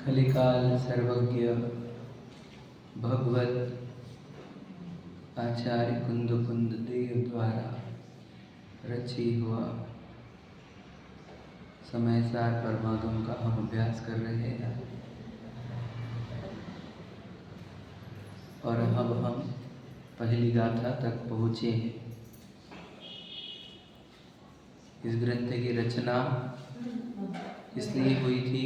कलिकाल सर्वज्ञ भगवत आचार्य कुंद देव द्वारा रची हुआ समय सार परमागम का हम अभ्यास कर रहे हैं और अब हम पहली गाथा तक पहुँचे हैं। इस ग्रंथ की रचना इसलिए हुई थी,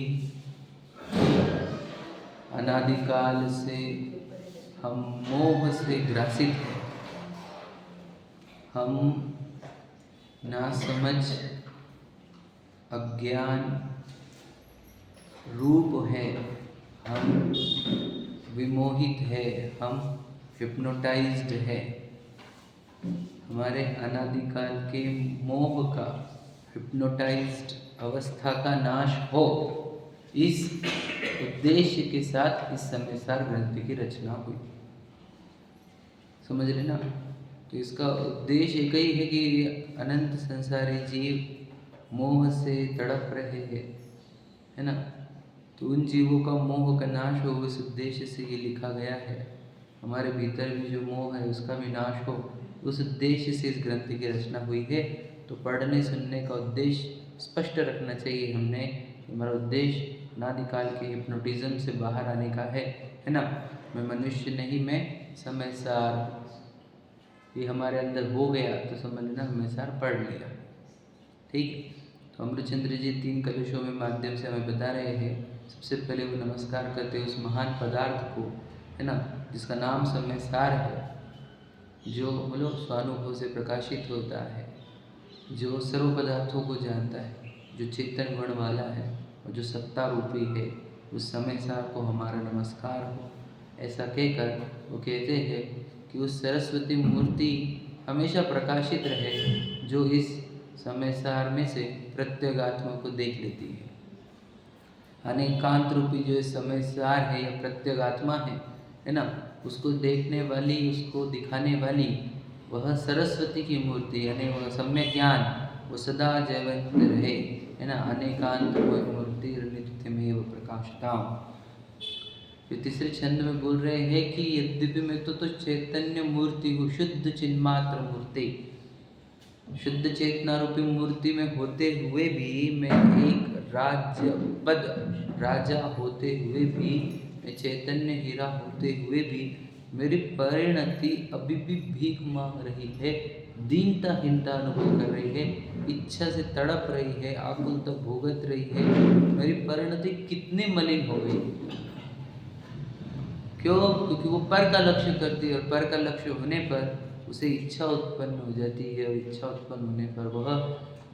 अनादिकाल से हम मोह से ग्रासित हैं। हम नासमझ अज्ञान रूप है, हम विमोहित है, हम हिप्नोटाइज्ड है। हमारे अनादिकाल के मोह का, हिप्नोटाइज्ड अवस्था का नाश हो, इस उद्देश्य के साथ इस समयसार ग्रंथ की रचना हुई। समझ रहे ना? तो इसका उद्देश्य एक ही है कि अनंत संसारी जीव मोह से तड़प रहे हैं, है ना? तो उन जीवों का मोह का नाश हो, इस उद्देश्य से ये लिखा गया है। हमारे भीतर भी जो मोह है उसका भी नाश हो, उस उद्देश्य से इस ग्रंथ की रचना हुई है। तो पढ़ने सुनने का उद्देश्य स्पष्ट रखना चाहिए हमने। हमारा उद्देश्य अनादिकाल के हिप्नोटिज्म से बाहर आने का है ना? मैं मनुष्य नहीं, मैं समय सार, ये हमारे अंदर हो गया तो समझ लेना हमें सार पढ़ लिया। ठीक है? तो अमृतचंद्र जी 3 कलशों में माध्यम से हमें बता रहे हैं। सबसे पहले वो नमस्कार करते हैं उस महान पदार्थ को, है ना, जिसका नाम समय सार है, जो बोलो स्वानुभव से प्रकाशित होता है, जो सर्व पदार्थों को जानता है, जो चेतन गुण वाला है और जो सत्ता रूपी है। उस समय सार को हमारा नमस्कार हो। ऐसा कहकर वो कहते हैं कि उस सरस्वती मूर्ति हमेशा प्रकाशित रहे, जो इस समय सार में से प्रत्यगात्मा को देख लेती है। अनेकांत रूपी जो इस समय सार है या प्रत्यगात्मा है ना, उसको देखने वाली, उसको दिखाने वाली वह सरस्वती की मूर्ति, यानी वह सम्यक ज्ञान, वो सदा जयवंत रहे, है ना। अनेकांत मूर्ति नित्यमेव प्रकाशताम्। फिर तीसरे छंद में बोल रहे हैं कि यद्यपि मैं तो चैतन्य मूर्ति हूँ, शुद्ध चिन्मात्र मूर्ति, शुद्ध चेतना रूपी मूर्ति में होते हुए भी, मैं एक राज्यपद राजा होते हुए भी, मैं चैतन्य हीरा होते हुए भी, मेरी परिणति अभी भी भीख मांग रही है, दीनता अनुभव कर रही है, इच्छा से तड़प रही है, आकुलता भोगत रही है। मेरी परिणति कितनी मलिन हो गई। क्यों? क्योंकि वो पर का लक्ष्य करती है और पर का लक्ष्य होने पर उसे इच्छा उत्पन्न हो जाती है और इच्छा उत्पन्न होने पर वह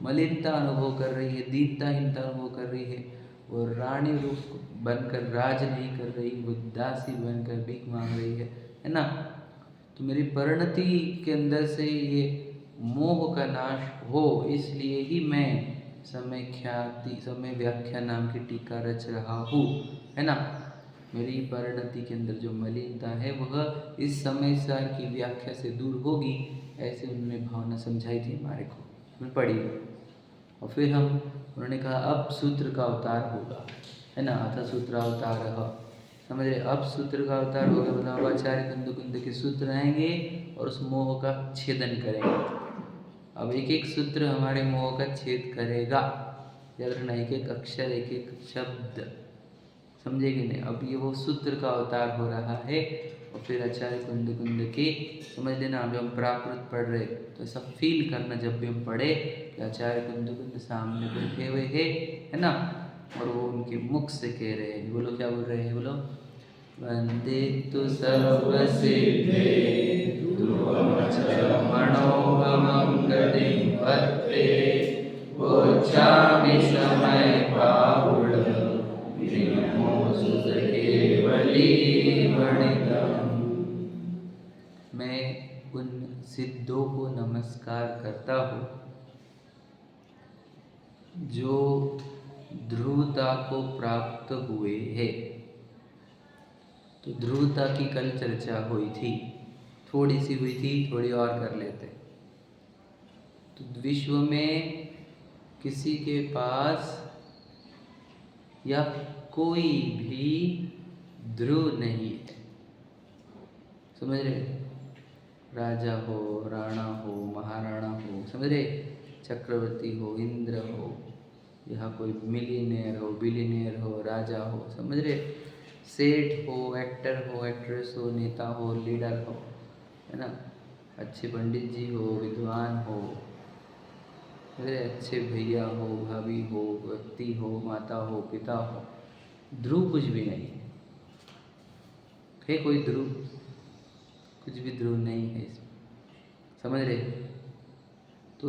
मलिनता अनुभव कर रही है, दीनता अनुभव कर रही है। वो रानी रूप बनकर राज नहीं कर रही, वो दासी बनकर भीख मांग रही है ना। तो मेरी परिणति के अंदर से ये मोह का नाश हो, इसलिए ही मैं समय व्याख्या नाम की टीका रच रहा हूँ, है ना। मेरी परिणति के अंदर जो मलिनता है वह इस समय सार की व्याख्या से दूर होगी, ऐसे उन्होंने भावना समझाई थी हमारे को, हमने पढ़ी। और फिर उन्होंने कहा अब सूत्र का अवतार होगा, है ना। अथ सूत्रावतार, समझ रहे? अब सूत्र का अवतार होगा, मतलब आचार्य कुंद के सूत्र आएंगे और उस मोह का छेदन करेंगे। अब एक एक सूत्र हमारे मोह का छेद करेगा, याद रखना, एक एक अक्षर, एक एक शब्द, समझे कि नहीं। अब ये वो सूत्र का अवतार हो रहा है। और फिर आचार्य कुंद के समझ लेना, जब हम प्राकृत पढ़ रहे तो ऐसा फील करना जब भी हम पढ़े कि आचार्य कुंद सामने बैठे हुए है ना, और वो उनके मुख से कह रहे हैं। बोलो क्या बोल रहे हैं? बोलो, वंदे तु सर्वसिद्धे मनोगमंगलिं भत्ते गोच्छामि समय पाहुल मैं उन सिद्धों को नमस्कार करता हूँ जो ध्रुवता को प्राप्त हुए हैं। तो ध्रुवता की कल चर्चा हुई थी, थोड़ी सी हुई थी, थोड़ी और कर लेते। तो विश्व में किसी के पास या कोई भी ध्रुव नहीं है। समझ रहे? राजा हो, राणा हो, महाराणा हो, समझ रहे? चक्रवर्ती हो, इंद्र हो, यहाँ कोई मिलियनेयर हो, बिलियनेयर हो, राजा हो, समझ रहे? सेठ हो, एक्टर हो, एक्ट्रेस हो, नेता हो, लीडर हो, है ना, अच्छे पंडित जी हो, विद्वान हो, अरे अच्छे भैया हो, भाभी हो, व्यक्ति हो, माता हो, पिता हो, ध्रुव कुछ भी नहीं है कोई ध्रुव? कुछ भी ध्रुव नहीं है इसमें। समझ रहे? तो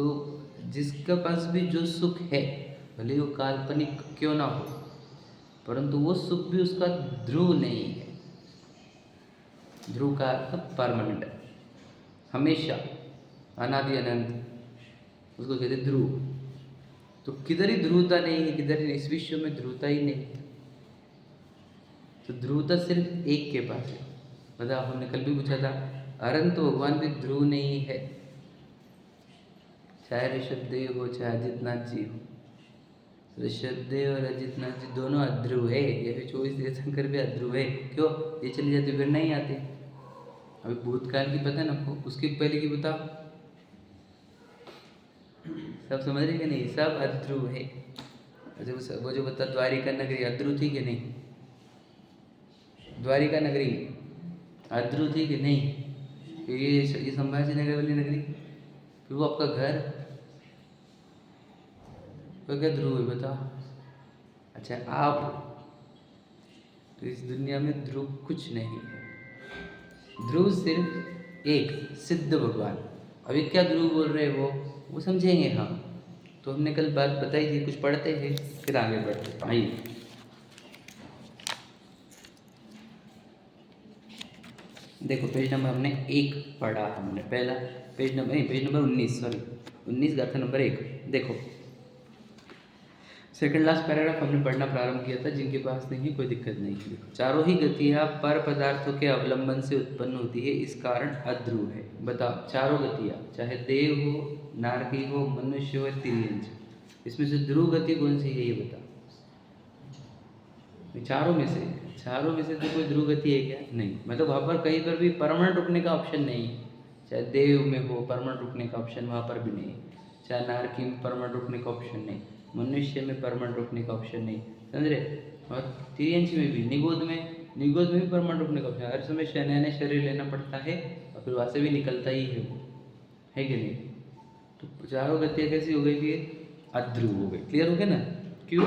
जिसके पास भी जो सुख है, भले वो काल्पनिक क्यों ना हो, परंतु वो सुख भी उसका ध्रुव नहीं है। ध्रुव का अर्थ परमानेंट, हमेशा, अनादि अनंत, उसको कहते ध्रुव। तो किधर ही ध्रुवता नहीं है, किधर ही, इस विश्व में ध्रुवता ही नहीं है। तो ध्रुवता सिर्फ एक के पास है। बताओ, हमने कल भी पूछा था, अनंत भगवान भी ध्रुव नहीं है। चाहे ऋषभदेव हो, चाहे अजितनाथ जी हो, ऋषभदेव और अजितनाथ जी दोनों अध्रुव है। ये भी 24 तीर्थंकर भी अध्रुव है। क्यों? ये चली जाती फिर नहीं आती। अभी भूतकाल की पता है ना आपको, उसके पहले की बताओ। सब समझ रहे कि नहीं? सब अध्रुव है। वो जो बता, द्वारिका नगरी अध्रुव थी कि नहीं? द्वारिका नगरी अध्रुव थी कि नहीं? ये संभाजी नगर वाली नगरी, फिर वो आपका घर, वो क्या ध्रुव है बताओ? अच्छा, आप, तो इस दुनिया में ध्रुव कुछ नहीं है। ध्रुव सिर्फ एक सिद्ध भगवान। अभी क्या ध्रुव बोल रहे हो वो समझेंगे हम। तो हमने कल बात बताई थी, कुछ पढ़ते हैं फिर आगे बढ़ते हैं। आइए, देखो पेज नंबर हमने 1 पढ़ा। हमने पहला पेज नंबर 19, सॉरी 19 गाथा नंबर 1। देखो सेकंड लास्ट पैराग्राफ हमने पढ़ना प्रारंभ किया था। जिनके पास नहीं है कोई दिक्कत नहीं है। चारों ही गतियाँ पर पदार्थों के अवलंबन से उत्पन्न होती है, इस कारण अध्रुव है। बताओ, चारों गतियाँ, चाहे देव हो, नारकी हो, मनुष्य हो, तिर्यंच, इसमें से ध्रुव गति कौन सी है ये बताओ? चारों में से तो कोई ध्रुव गति है क्या? नहीं। मतलब वहाँ पर कहीं पर भी परमानेंट रुकने का ऑप्शन नहीं है। चाहे देव में हो परमानेंट रुकने का ऑप्शन वहाँ पर भी नहीं है, चाहे नारकी में परमानेंट रुकने का ऑप्शन नहीं, मनुष्य में परमानेंट रुकने का ऑप्शन नहीं, समझ रहे? और तिर्यंच में भी, निगोद में भी परमानेंट रुकने का ऑप्शन। हर समय नया नया शरीर लेना पड़ता है और फिर वहाँ से भी निकलता ही है वो, है कि नहीं? तो चारों गतियाँ कैसी हो गई? फिर अध्रुव हो गई। क्लियर हो गया ना? क्यों?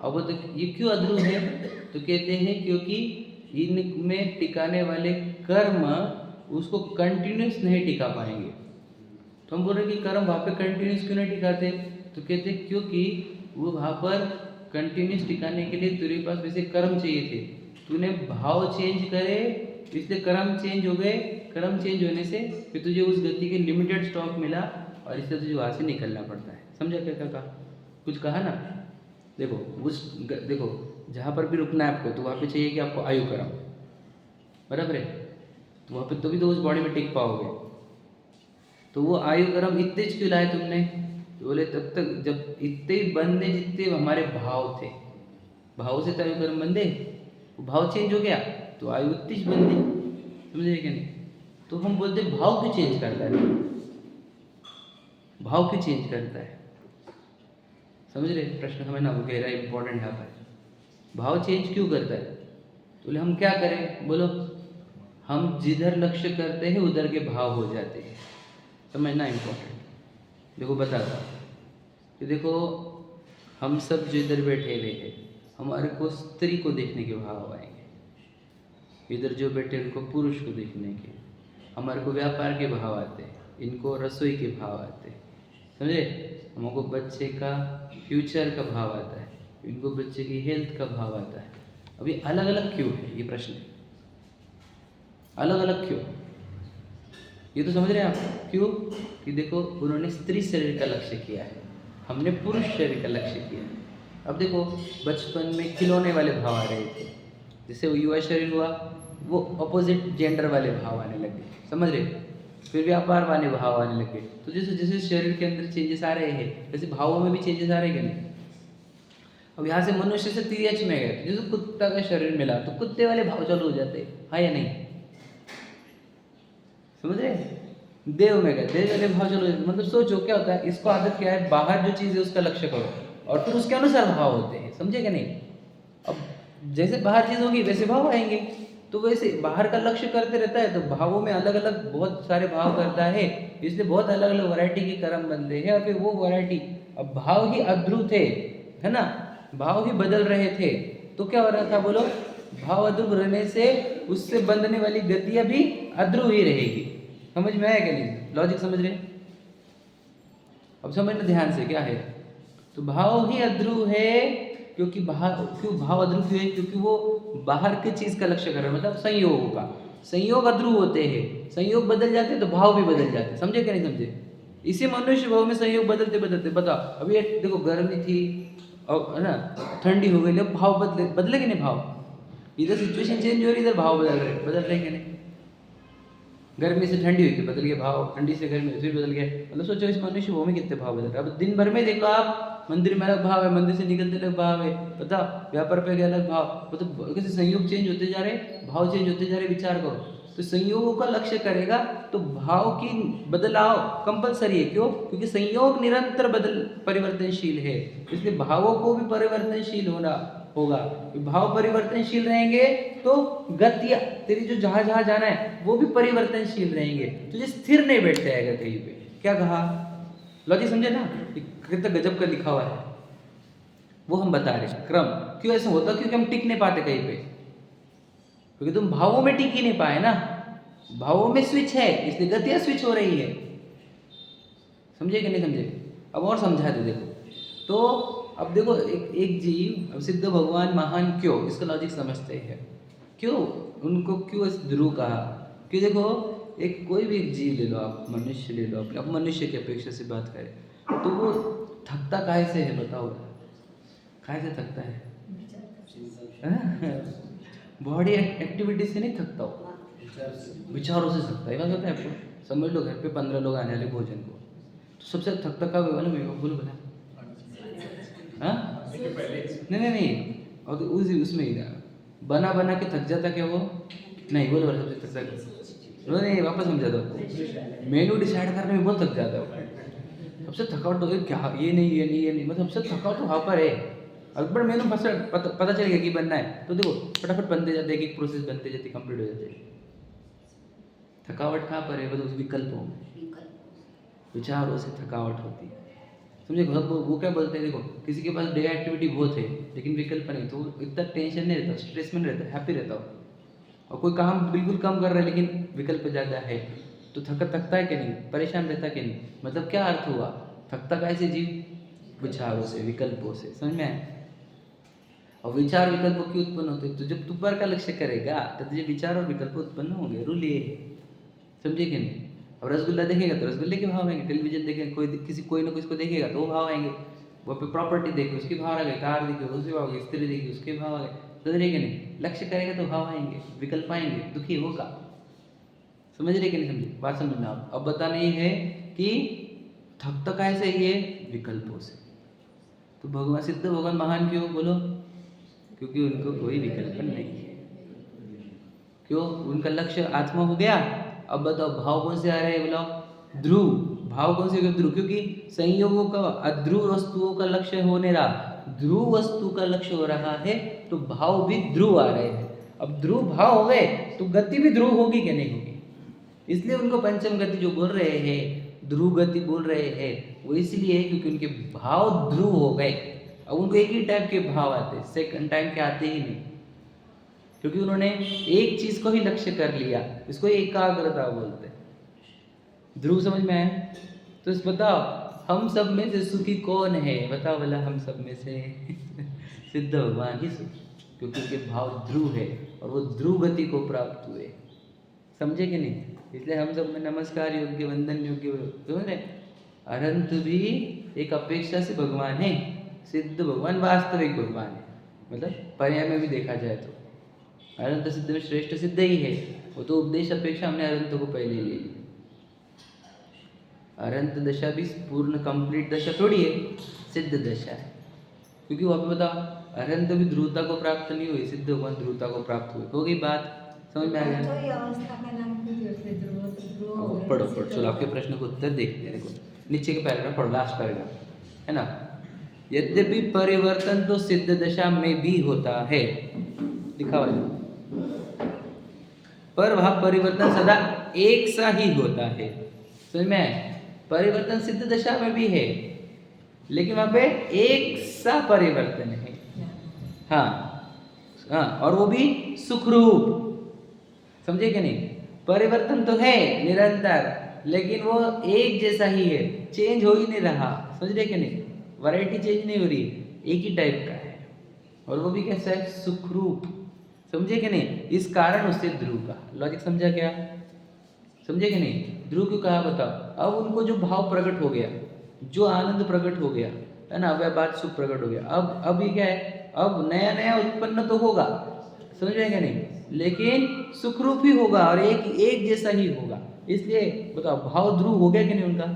अब तो ये क्यों अध्रुव है? तो कहते हैं क्योंकि इनमें टिकाने वाले कर्म उसको कंटिन्यूस नहीं टिका पाएंगे। तो हम बोल रहे कि कर्म वहाँ पे कंटिन्यूस क्यों नहीं टिकाते? तो कहते हैं क्योंकि वो वहाँ पर कंटिन्यूस टिकाने के लिए तेरे पास वैसे कर्म चाहिए थे, तूने भाव चेंज करे इसलिए कर्म चेंज हो गए। कर्म चेंज होने से फिर तुझे उस गति के लिमिटेड स्टॉक मिला और इससे तुझे वहाँ से निकलना पड़ता है। समझा क्या कहा? कुछ कहा ना? देखो जहाँ पर भी रुकना है आपको, तो वहाँ पे चाहिए कि आपको आयु कर्म, बराबर है? तो वहाँ पे तभी तो उस बॉडी में टिक पाओगे। तो वो आयु कर्म इतने क्यों लाए तुमने? तो बोले तब तक जब इतने बंदे जितने हमारे भाव थे, भाव से तो आयु कर्म बंदे, वो भाव चेंज हो गया तो आयु इतनी बंदी। समझे क्या नहीं? तो हम बोलते भाव क्यों चेंज करता है? भाव क्यों चेंज करता है? समझ रहे प्रश्न? समझना वो गहरा इंपॉर्टेंट यहाँ पर। भाव चेंज क्यों करता है? तो बोले हम क्या करें? बोलो, हम जिधर लक्ष्य करते हैं उधर के भाव हो जाते हैं। समझना इम्पोर्टेंट। देखो बताता कि देखो हम सब जो इधर बैठे हुए हैं, हमारे को स्त्री को देखने के भाव आएंगे। इधर जो बैठे उनको पुरुष को देखने के, हमारे को व्यापार के भाव आते हैं, इनको रसोई के भाव आते हैं। समझे? हमको बच्चे का फ्यूचर का भाव आता है, इनको बच्चे की हेल्थ का भाव आता है। अभी अलग अलग क्यों है ये प्रश्न? अलग अलग क्यों? ये तो समझ रहे हैं आप क्यों? कि देखो उन्होंने स्त्री शरीर का लक्ष्य किया है, हमने पुरुष शरीर का लक्ष्य किया है। अब देखो बचपन में खिलौने वाले भाव आ रहे थे, जैसे वो युवा शरीर हुआ वो अपोजिट जेंडर वाले भाव आने लगे। समझ रहे? फिर व्यापार वाले भाव आने लगे। तो जैसे जैसे शरीर के अंदर चेंजेस आ रहे हैं, वैसे भावों में भी चेंजेस आ रहे हैं कि नहीं? अब यहाँ से मनुष्य से तिर्यच में गए, जैसे कुत्ता का शरीर मिला तो कुत्ते वाले भाव चालू हो जाते, हाँ या नहीं? समझ रहे? देव में गए, देव वाले भाव चालू हो जाते। मतलब सोचो क्या होता है, इसको आदत क्या है, बाहर जो चीज़ है उसका लक्ष्य करो और फिर उसके अनुसार भाव होते हैं, समझे क्या नहीं? अब जैसे बाहर चीज़ होगी वैसे भाव आएंगे, तो वैसे बाहर का लक्ष्य करते रहता है तो भावों में अलग अलग बहुत सारे भाव करता है, इसलिए बहुत अलग अलग वैरायटी के कर्म बनते हैं। और फिर वो वैरायटी, अब भाव ही अध्रुव थे, है ना, भाव ही बदल रहे थे, तो क्या हो रहा था बोलो? भाव अध्रुव रहने से उससे बंधने वाली गतियाँ भी अध्रुव ही रहेगी। समझ में आया क्या नहीं? लॉजिक समझ रहे? अब समझना ध्यान से क्या है। तो भाव ही अध्रुव है, क्योंकि भाव अध्रुव क्यों है? क्योंकि वो बाहर की चीज़ का लक्ष्य कर रहा है, मतलब संयोग का। संयोग अध्रुव होते हैं, संयोग बदल जाते हैं तो भाव भी बदल जाते हैं। समझे क्या नहीं समझे? इसी मनुष्य भाव में संयोग बदलते बदलते, बताओ अभी देखो गर्मी थी और है ना, ठंडी हो गई, अब भाव बदले कि नहीं? भाव इधर सिचुएशन चेंज हो रही, इधर भाव बदल रहे कि नहीं? गर्मी से ठंडी हुई तो बदल गया भाव, ठंडी से गर्मी फिर बदल गया। मतलब सोचो इस मनुष्य भाव में कितने भाव बदल रहे हैं। अब दिन भर में देखो आप, मंदिर में अलग भाव है, मंदिर से निकलते अलग भाव है, पता व्यापार पे गया अलग भाव, मतलब कैसे संयोग चेंज होते जा रहे, भाव चेंज होते जा रहे। विचार करो, तो संयोगों का लक्ष्य करेगा तो भाव की बदलाव कंपलसरी है। क्यों? क्योंकि संयोग निरंतर परिवर्तनशील है, इसलिए भावों को भी परिवर्तनशील होना होगा। भाव परिवर्तनशील रहेंगे तो गतियाँ, तेरी जो जहाँ जहाँ जाना है वो भी परिवर्तनशील रहेंगे, तुझे स्थिर नहीं बैठ जाएगा कहीं पे। क्या कहा? लॉजिक समझे ना? कितना गजब का लिखा हुआ है, वो हम बता रहे हैं क्रम। क्यों ऐसा होता? क्योंकि हम टिक नहीं पाते कहीं पे, क्योंकि तुम भावों में टिक ही नहीं पाए ना। भावों में स्विच है, इसलिए गतियाँ स्विच हो रही है। समझे कि नहीं समझे? अब और समझा दे देखो। तो अब देखो एक जीव, अब सिद्ध भगवान महान क्यों, इसका लॉजिक समझते हैं। क्यों उनको क्यों ध्रुव कहा? कि देखो एक कोई भी एक जीव ले लो आप, मनुष्य ले लो, अपने अब मनुष्य की अपेक्षा से बात करें तो वो थकता काहे से है? बताओ, काहे से थकता है? बॉडी एक्टिविटी से नहीं थकता हो, विचारों से थकता है। बात होता है आपको। समझ लो घर पे 15 लोग आने वाले भोजन को, तो सबसे थकता कब है? मेरे को बोलो बता। हाँ नहीं, और तो उसमें ही बना बना के थक जाता क्या वो? नहीं, बोलो बोलो सबसे थकता नहीं, वापस समझा दो। मेनू डिसाइड करने में बहुत थक जाता है। सबसे थकावट तो क्या, ये नहीं, मतलब सबसे थकावट तो वहाँ पर है। अकबर मेनू पता चल गया कि बनना है तो देखो फटाफट बनते जाते, एक प्रोसेस बनते जाते, कंप्लीट हो जाते। थकावट कहाँ पर है? मतलब उस विकल्पों में, विचारों से थकावट होती है। समझे? वो क्या बोलते हैं, देखो किसी के पास डे एक्टिविटी बहुत है लेकिन विकल्प नहीं, तो इतना टेंशन नहीं रहता, स्ट्रेस में नहीं रहता, हैप्पी रहता हो। और कोई काम बिल्कुल कम कर रहा है लेकिन विकल्प ज़्यादा है, तो थकता है कि नहीं? परेशान रहता कि नहीं? मतलब क्या अर्थ हुआ? थकता कैसे जीव? विचारों से, विकल्पों से। समझ में आया? और विचार विकल्प क्यों उत्पन्न होते हैं? तो जब तू पर का लक्ष्य करेगा तो तुझे विचार और विकल्प उत्पन्न होंगे। रूल ये है, समझे कि नहीं? अब रसगुल्ला देखेगा तो रसगुल्ले के भाव आएंगे, टेलीविजन देखेगा कोई ना किसी को देखेगा तो वो भाव आएंगे, वो पे प्रॉपर्टी देखे उसके भाव आ गए, कार देखे उसके भाव आ गए, स्त्री देखी उसके भाव आ गए। समझ रहे कि नहीं? लक्ष्य करेगा तो भाव आएंगे, विकल्प आएंगे, दुखी होगा। समझ रहे कि नहीं समझे? बात समझना। अब बताना ये है कि थकता कैसे? ये विकल्पों से। तो भगवान सिद्ध भगवान महान क्यों बोलो? क्योंकि उनको कोई विकल्प नहीं है। क्यों? उनका लक्ष्य आत्मा हो गया। अब बताओ भाव कौन से आ रहे हैं? बोलो ध्रुव। भाव कौन से? ध्रुव, क्योंकि संयोगों का, अध्रुव वस्तुओं का लक्ष्य होने रहा, ध्रुव वस्तु का लक्ष्य हो रहा है, तो भाव भी ध्रुव आ रहे हैं। अब ध्रुव भाव हो गए तो गति भी ध्रुव होगी कि नहीं होगी? इसलिए उनको पंचम गति जो बोल रहे हैं, ध्रुव गति बोल रहे हैं, वो इसलिए है क्योंकि उनके भाव ध्रुव हो गए। अब उनको एक ही टाइप के भाव आते, सेकंड टाइम के आते ही नहीं, क्योंकि उन्होंने एक चीज को ही लक्ष्य कर लिया। इसको एकाग्रता बोलते हैं। ध्रुव समझ में आया? तो इस बताओ हम सब में से सुखी कौन है? बताओ भला हम सब में से सिद्ध भगवान ही सुखी, क्योंकि उनके भाव ध्रुव है और वो ध्रुव गति को प्राप्त हुए। समझे कि नहीं? इसलिए हम सब में नमस्कार योग्य, वंदन योग्य, अनंत भी एक अपेक्षा से भगवान है। सिद्ध भगवान वास्तविक भगवान है, मतलब पर्याय में भी देखा जाए तो अनंत सिद्ध में श्रेष्ठ सिद्ध ही है। वो तो उपदेश अपेक्षा हमने अनंत को पहले ले ली। अनंत दशा भी पूर्ण कंप्लीट दशा थोड़ी है, सिद्ध दशा है। क्योंकि वहाँ पे बताओ अरहंत भी ध्रुवता को प्राप्त नहीं हुई, सिद्ध भगवान ध्रुवता को प्राप्त हुए। हो गई बात, समझ में आ गया? तो ये अवस्था का नाम क्यों दिया उसने? ध्रुव पढ़ो पढ़ो, चलो आपके प्रश्न को उत्तर देखते हैं। देखो नीचे के पैराग्राफ पढ़ो, लास्ट पैराग्राफ है ना। यद्यपि परिवर्तन तो सिद्ध दशा में भी होता है, लिखा हुआ है, पर वह परिवर्तन सदा एक सा ही होता है। समझ में आया? परिवर्तन सिद्ध दशा में भी है, लेकिन वहां पे एक सा परिवर्तन है। हाँ हाँ, और वो भी सुखरूप। समझे कि नहीं? परिवर्तन तो है निरंतर, लेकिन वो एक जैसा ही है, चेंज हो ही नहीं रहा। समझ रहे कि नहीं? वैरायटी चेंज नहीं हो रही, एक ही टाइप का है, और वो भी कैसा है? सुखरूप। समझे कि नहीं? इस कारण उससे ध्रुव कहा। लॉजिक समझा क्या? समझे कि नहीं? ध्रुव क्यों कहा बताओ? अब उनको जो भाव प्रकट हो गया, जो आनंद प्रकट हो गया है ना, वह बात सुख प्रकट हो गया। अब ये क्या है? अब नया नया उत्पन्न तो होगा, समझ रहे क्या नहीं, लेकिन सुखरूप ही होगा और एक जैसा ही होगा। इसलिए बताओ भाव ध्रुव हो गया कि नहीं? उनका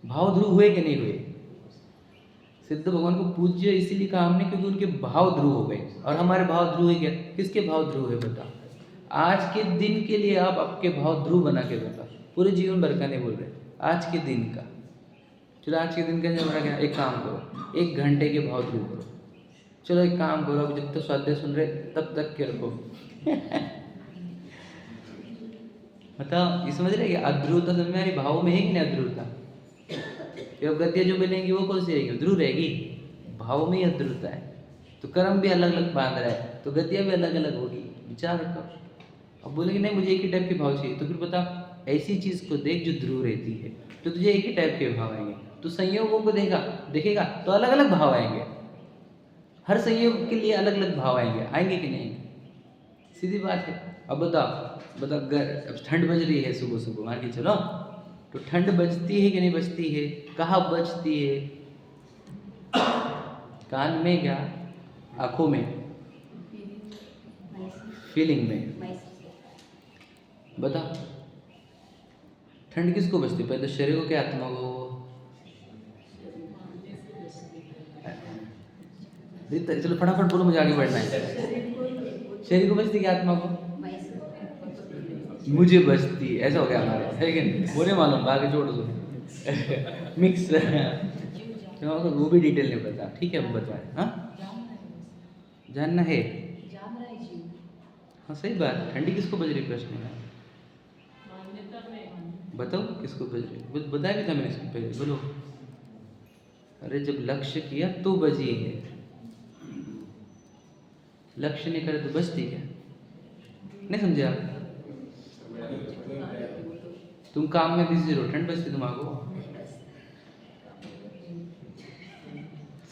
भाव ध्रुव हुए कि नहीं हुए? सिद्ध भगवान को पूज्य इसीलिए कहा हमने क्योंकि उनके भाव ध्रुव हो गए, और हमारे भाव ध्रुव है क्या? किसके भाव ध्रुव है बताओ? आज के दिन के लिए आप आपके भाव ध्रुव बना के बताओ, पूरे जीवन भर का नहीं बोल रहे, आज के दिन का। चलो आज के दिन का हमारा क्या? एक काम करो, 1 घंटे के भाव ध्रुव करो। चलो एक काम करो, अभी जब तक स्वाध्याय सुन रहे तब तक के रखो। मतलब ये समझ रहे अध्रुवता समझ में आ रही? भाव में है कि नहीं अध्रुवता? ये गद्य जो बनेगी वो कौन सी रहेगी? ध्रुव रहेगी। भाव में ही अध्रुवता है, तो कर्म भी अलग अलग बांध रहा है, तो गद्या भी अलग अलग होगी। विचार करो। अब बोलेंगे नहीं मुझे एक ही टाइप के भाव चाहिए, तो फिर बता ऐसी चीज को देख जो ध्रुव रहती है, तो तुझे एक ही टाइप के भाव आएंगे। तो संयोगों को देखेगा तो अलग अलग भाव आएंगे। हर संयोग के लिए अलग अलग भाव आएंगे कि नहीं? सीधी बात है। अब बताओ अब ठंड बज रही है सुबह सुबह, मान के चलो, तो ठंड बजती है कि नहीं बजती है? कहाँ बजती है? कान में क्या? आंखों में? फीलिंग में? बता ठंड किसको बजती? पहले तो शरीर को क्या आत्मा को? चलो फटाफट बोलो, मुझे आगे बढ़ना है। शरीर को बजती क्या आत्मा को? मुझे बजती, ऐसा हो गया हमारे, है कि नहीं? बोले मालूम, आगे जोड़ दो। मिक्स। वो भी डिटेल नहीं पता, ठीक है? अब बताए। हाँ जानना है, हाँ सही बात। ठंडी किसको बज रही? प्रश्न है, बताओ किसको बज रही? बताया भी था मैंने इसको पहले, बोलो। अरे जब लक्ष्य किया तो बजी है, लक्ष्य नहीं करे तो बजती क्या? नहीं समझे आप? तुम काम में बिजी रहो, ठंड बजती तुम्हारा?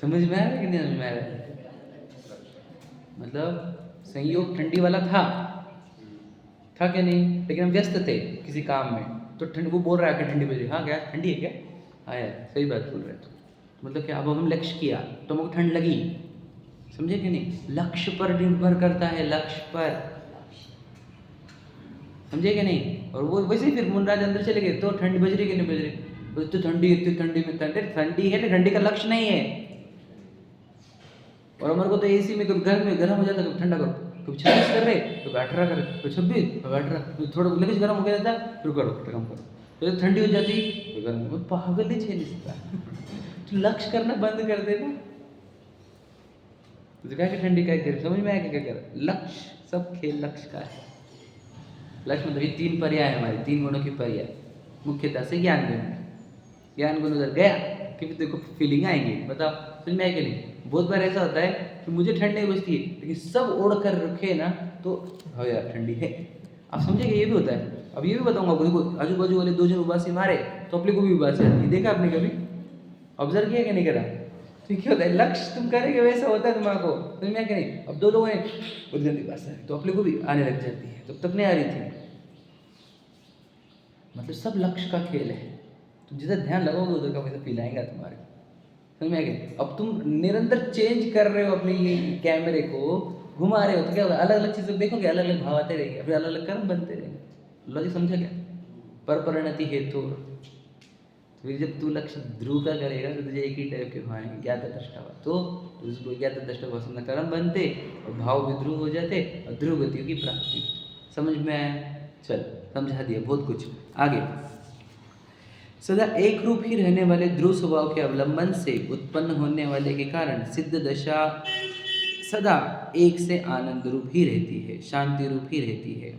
समझ में आ रहा है कि नहीं समझ में आ रहा है? मतलब संयोग ठंडी वाला था क्या नहीं? लेकिन हम व्यस्त थे किसी काम में, तो ठंड वो बोल रहा है कि ठंडी बज रही। हाँ क्या ठंडी है क्या? हाँ यार सही बात बोल रहे हैं। तो मतलब क्या, अब हम लक्ष्य किया तो हमको ठंड लगी। समझे कि नहीं? लक्ष्य पर निर्भर करता है, लक्ष्य पर। समझे कि नहीं? और वो वैसे ही फिर मुनराज अंदर चले गए, तो ठंडी बज रही कि नहीं बज रही? तो ठंडी, इतनी ठंडी में ठंडी है, ठंडी का लक्ष्य नहीं है। और हमारे को तो एसी में कभी घर में गर्म हो जाता है, कभी ठंडा करो, कभी 26 कर रहे, कभी 18 कर, कभी 26, कभी 18, थोड़ा लगे गर्म हो गया था, फिर करो कम करो, तो ठंडी हो जाती तो गर्म। वो पागल ही छे तो लक्ष्य करना बंद कर देना। तुझे क्या कि ठंडी क्या कर, समझ में आया क्या कर? लक्ष्य सब खेल लक्ष्य का है। लक्ष्य मतलब ये 3 पर्याय है हमारे, 3 गुणों की पर्याय, मुख्यतः से ज्ञान गुण। ज्ञान गुण उधर गया कि देखो फीलिंग आएंगी। बताओ समझ में आया कि नहीं? बहुत बार ऐसा होता है कि मुझे ठंड नहीं बजती है, लेकिन सब ओढ़ कर रखे ना तो हाँ यार ठंडी है। आप समझेंगे ये भी होता है। अब ये भी बताऊंगा आपको, देखो आजू बाजू वाले 2 जन उबासी मारे तो अपने को भी उबासी आती है। देखा आपने कभी? ऑब्जर्व किया कि नहीं करा? तो क्या होता है, लक्ष्य तुम करेंगे वैसा होता है तुम्हारा को, समझ में आया कि नहीं? अब 2 लोगों ने बहुत गंदी भाषा है तो अपने को भी आने लग जाती है, तब तक नहीं आ रही थी। मतलब सब लक्ष्य का खेल है। तुम जितना ध्यान लगाओगे उधर का वैसा फील आएगा तुम्हारे, समझ में आ गया? अब तुम निरंतर चेंज कर रहे हो अपने कैमरे को, घुमा रहे हो, तो क्या होगा? अलग अलग चीज़ें देखोगे, अलग अलग भाव आते रहेंगे, फिर अलग अलग कर्म बनते रहेंगे। लॉजिक समझा क्या? पर परिणति हेतु फिर जब तू लक्ष्य ध्रुव का करेगा तो तुझे एक ही टाइप के भाव आएंगे, ज्ञात दृष्टा हुआ, तो उसको ज्ञात दृष्टा भाव से कर्म बनते और भाव भी ध्रुव हो जाते और ध्रुव गतियों की प्राप्ति। समझ में आया? चल समझा दिया बहुत कुछ। आगे, सदा एक रूप ही रहने वाले ध्रुव स्वभाव के अवलंबन से उत्पन्न होने वाले के कारण सिद्ध दशा सदा एक से आनंद रूप ही रहती है, शांति रूप ही रहती है।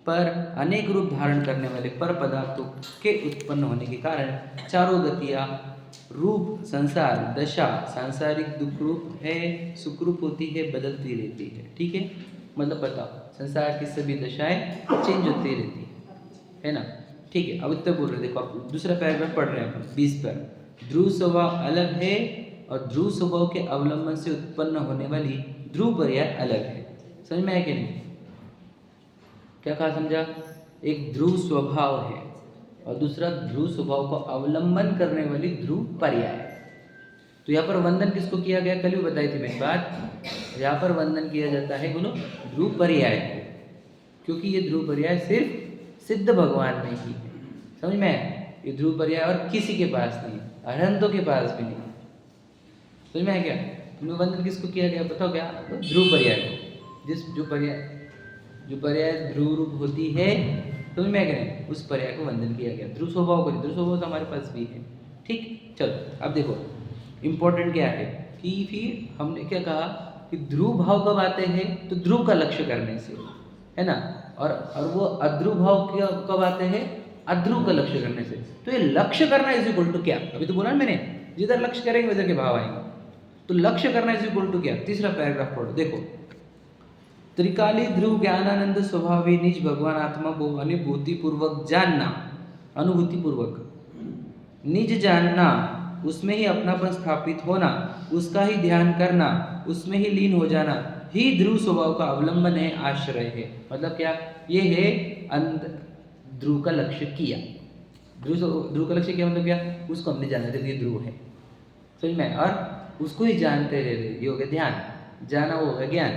पर अनेक रूप धारण करने वाले पर पदार्थों के उत्पन्न होने के कारण चारों गतियाँ रूप संसार दशा सांसारिक दुख रूप है, सुख रूप होती है, बदलती रहती है। ठीक है, मतलब बताओ संसार की सभी दशाएं चेंज होती रहती है ना? ठीक है, अब इतना बोल रहे, देखो आप दूसरा पैराग्राफ पढ़ रहे हैं अपन 20 पर। ध्रुव स्वभाव अलग है और ध्रुव स्वभाव के अवलंबन से उत्पन्न होने वाली ध्रुव पर्याय अलग है। समझ में आया कि नहीं? क्या कहा समझा? एक ध्रुव स्वभाव है और दूसरा ध्रुव स्वभाव को अवलंबन करने वाली ध्रुव पर्याय। तो यहाँ पर वंदन किसको किया गया? कल भी बताई थी मैंने बात। यहाँ पर वंदन किया जाता है बोलो ध्रुव पर्याय को, क्योंकि ये ध्रुव पर्याय सिर्फ सिद्ध भगवान में ही है। समझ में आया? ये ध्रुव पर्याय और किसी के पास नहीं, अरहंतों के पास भी नहीं। समझ में आया क्या? तुम्हें वंदन किसको किया गया बताओ क्या? तो ध्रुव पर्याय को, जो पर्याय ध्रुव रूप होती है, समझ में आया क्या? उस पर्याय को वंदन किया गया। ध्रुव स्वभाव को, ध्रुव स्वभाव तो हमारे पास भी है। ठीक, चलो अब देखो इम्पोर्टेंट क्या है कि फिर हमने क्या कहा कि ध्रुव भाव कब आते हैं? तो ध्रुव का लक्ष्य करने से, है ना? और वो अध्रुव भाव कब आते हैं? अध्रुव का लक्ष्य करने से। तो ये लक्ष्य करना इज इक्वल टू क्या? अभी तो बोला ना मैंने, जिधर लक्ष्य करेंगे उधर के भाव आएंगे। तो लक्ष्य करना इज इक्वल टू क्या? तीसरा पैराग्राफ पढ़ो, देखो। त्रिकाली ध्रुव ज्ञानानंद स्वभावी निज भगवान आत्मा को अनुभूति पूर्वक जानना, अनुभूति पूर्वक निज जानना, उसमें ही अपनापन स्थापित होना, उसका ही ध्यान करना, उसमें ही लीन हो जाना ही ध्रुव स्वभाव का अवलंबन है, आश्रय है। मतलब क्या? ये है ध्रुव का लक्ष्य किया। ध्रुव का लक्ष्य क्या मतलब क्या? उसको हमने जाना था ये ध्रुव है, समझ में? और उसको ही जानते रहे, ये हो गया ध्यान। जाना वो हो गया ज्ञान,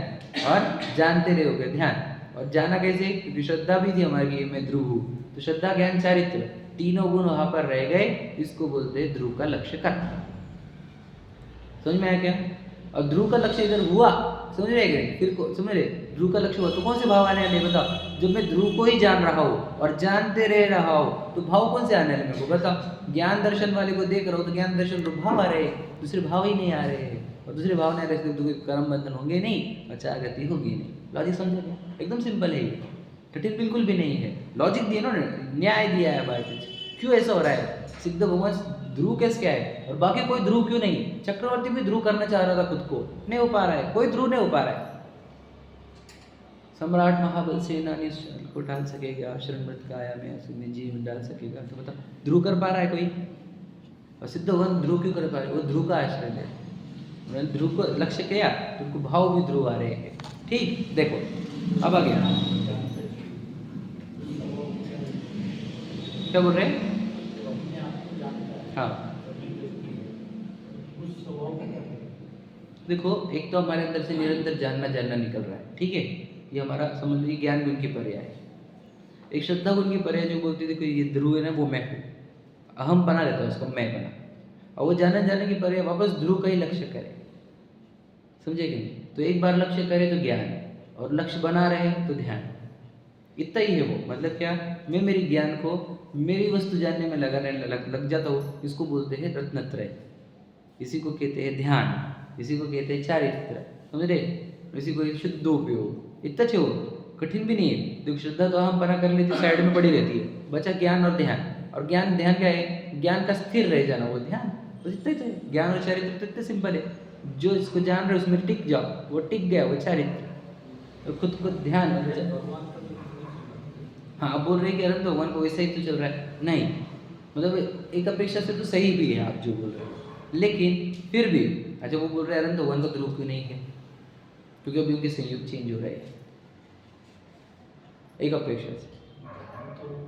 और जानते रहे हो गया ध्यान। और जाना कैसे? क्योंकि श्रद्धा भी थी हमारी कि मैं ध्रुव हूँ, तो श्रद्धा ज्ञान चारित्र तीनों गुण वहां पर रह गए। इसको बोलते हैं ध्रुव का लक्ष्य करना। समझ में आया क्या? और ध्रुव का लक्ष्य इधर हुआ, समझ रहे गए? फिर समझ रहे ध्रुव का लक्ष्य हुआ तो कौन से भाव आने वाले बताओ? जब मैं ध्रुव को ही जान रहा हूँ और जानते रह रहा हूँ तो भाव कौन से आने वाले मेरे को बताओ? ज्ञान दर्शन वाले को देख रहा हूँ तो ज्ञान दर्शन तो भाव आ रहे हैं, दूसरे भाव ही नहीं आ रहे हैं। और दूसरे भाव नहीं आ रहे तो कर्म बंधन होंगे नहीं और चार गति होगी नहीं। लॉजिक समझ गया? एकदम सिंपल है ये, कठिन बिल्कुल भी नहीं है। लॉजिक दिया ना, न्याय दिया है बात। क्यों ऐसा हो रहा है? सिद्ध भगवान ध्रुव कैसे क्या है और बाकी कोई ध्रुव क्यों नहीं? चक्रवर्ती भी ध्रुव करना चाह रहा था खुद को, नहीं हो पा रहा है, कोई ध्रुव नहीं हो पा रहा है। सम्राट महाबल सेना को डाल सकेगा, शरणमृत काया में असुर जीव डाल सकेगा, तो बताओ ध्रुव कर पा रहा है कोई? और सिद्ध भगवान ध्रुव क्यों कर पा रहे? वो ध्रुव का आश्रय है। उन्होंने ध्रुव को लक्ष्य किया तो उनको भाव भी ध्रुव आ रहे हैं। ठीक, देखो अब आ गया, क्या बोल रहे हैं? हाँ देखो, एक तो हमारे अंदर से निरंतर जानना निकल रहा है, ठीक है? ये हमारा समझ लीजिए ज्ञान गुण की पर्याय है। एक श्रद्धा गुण की पर्याय जो बोलती है देखो ये ध्रुव है ना, वो मैं हूँ, अहम बना लेता है उसको, मैं बना। और वो जाने की पर्याय वापस ध्रुव का ही लक्ष्य करे, समझे कि नहीं? तो एक बार लक्ष्य करे तो ज्ञान, और लक्ष्य बना रहे तो ध्यान, इतना ही है वो। मतलब क्या? मैं मेरी ज्ञान को मेरी वस्तु जानने में लग जाता हूँ। इसको बोलते हैं रत्नत्रय, इसी को कहते हैं ध्यान, इसी को कहते हैं चारित्र, समझ रहे? इसी को शुद्ध उपयोग। इतना छो कठिन भी नहीं है। तो श्रद्धा तो हम बना कर लेती, साइड में पड़ी रहती है, बचा ज्ञान और ध्यान। और ज्ञान ध्यान क्या है? ज्ञान का स्थिर रह जाना, वो ध्यान। तो इतना ही तो ज्ञान और चारित्र तो इतने सिंपल है। जो इसको जान रहे उसमें टिक जाओ, वो टिक गया, वो चारित्र। तो खुद को ध्यान। हाँ, आप बोल रहे हैं कि अरे भगवान को वैसा ही तो चल रहा है, नहीं मतलब एक अपेक्षा से तो सही भी है आप जो बोल रहे हो, लेकिन फिर भी अच्छा वो बोल रहे हैं अरे भगवान का ध्रुव क्यों नहीं है? क्योंकि अभी उनके संयोग चेंज हो रहे हैं। एक अपेक्षा से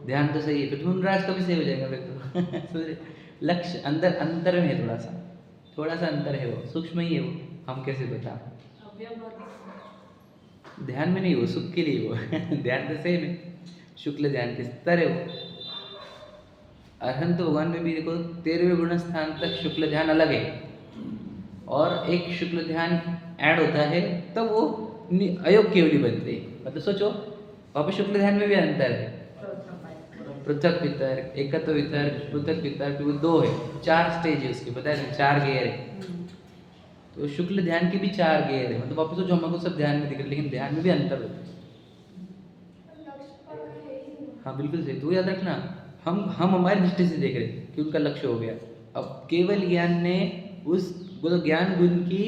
ध्यान तो सही है, फिर धुनराज का भी सही हो जाएगा फिर तो लक्ष्य अंतर में है, थोड़ा सा अंतर है, वो सूक्ष्म ही है वो, हम कैसे बता? ध्यान में नहीं, वो सुख के लिए वो ध्यान तो सेम है, शुक्ल ध्यान के स्तर है वो। अरहंत भगवान में भी देखो 13वें गुण स्थान तक शुक्ल ध्यान अलग है, और एक शुक्ल ध्यान ऐड होता है तब वो अयोग केवली बनते हैं। मतलब सोचो वहाँ पे शुक्ल ध्यान में भी अंतर है, पृथक वितर्क, एकत्व वितर्क, पृथक वितर्क, वो 2 है, 4 स्टेज है उसके, पता है 4 गेयर है। तो शुक्ल ध्यान के भी 4 गेयर है, मतलब वापस तो जो हमको सब ध्यान में दिख रहा है, लेकिन ध्यान में भी अंतर होता है। हाँ बिल्कुल सही, तो याद रखना हम हमारी दृष्टि से देख रहे हैं कि उनका लक्ष्य हो गया। अब केवल ज्ञान ने उस ज्ञान गुण की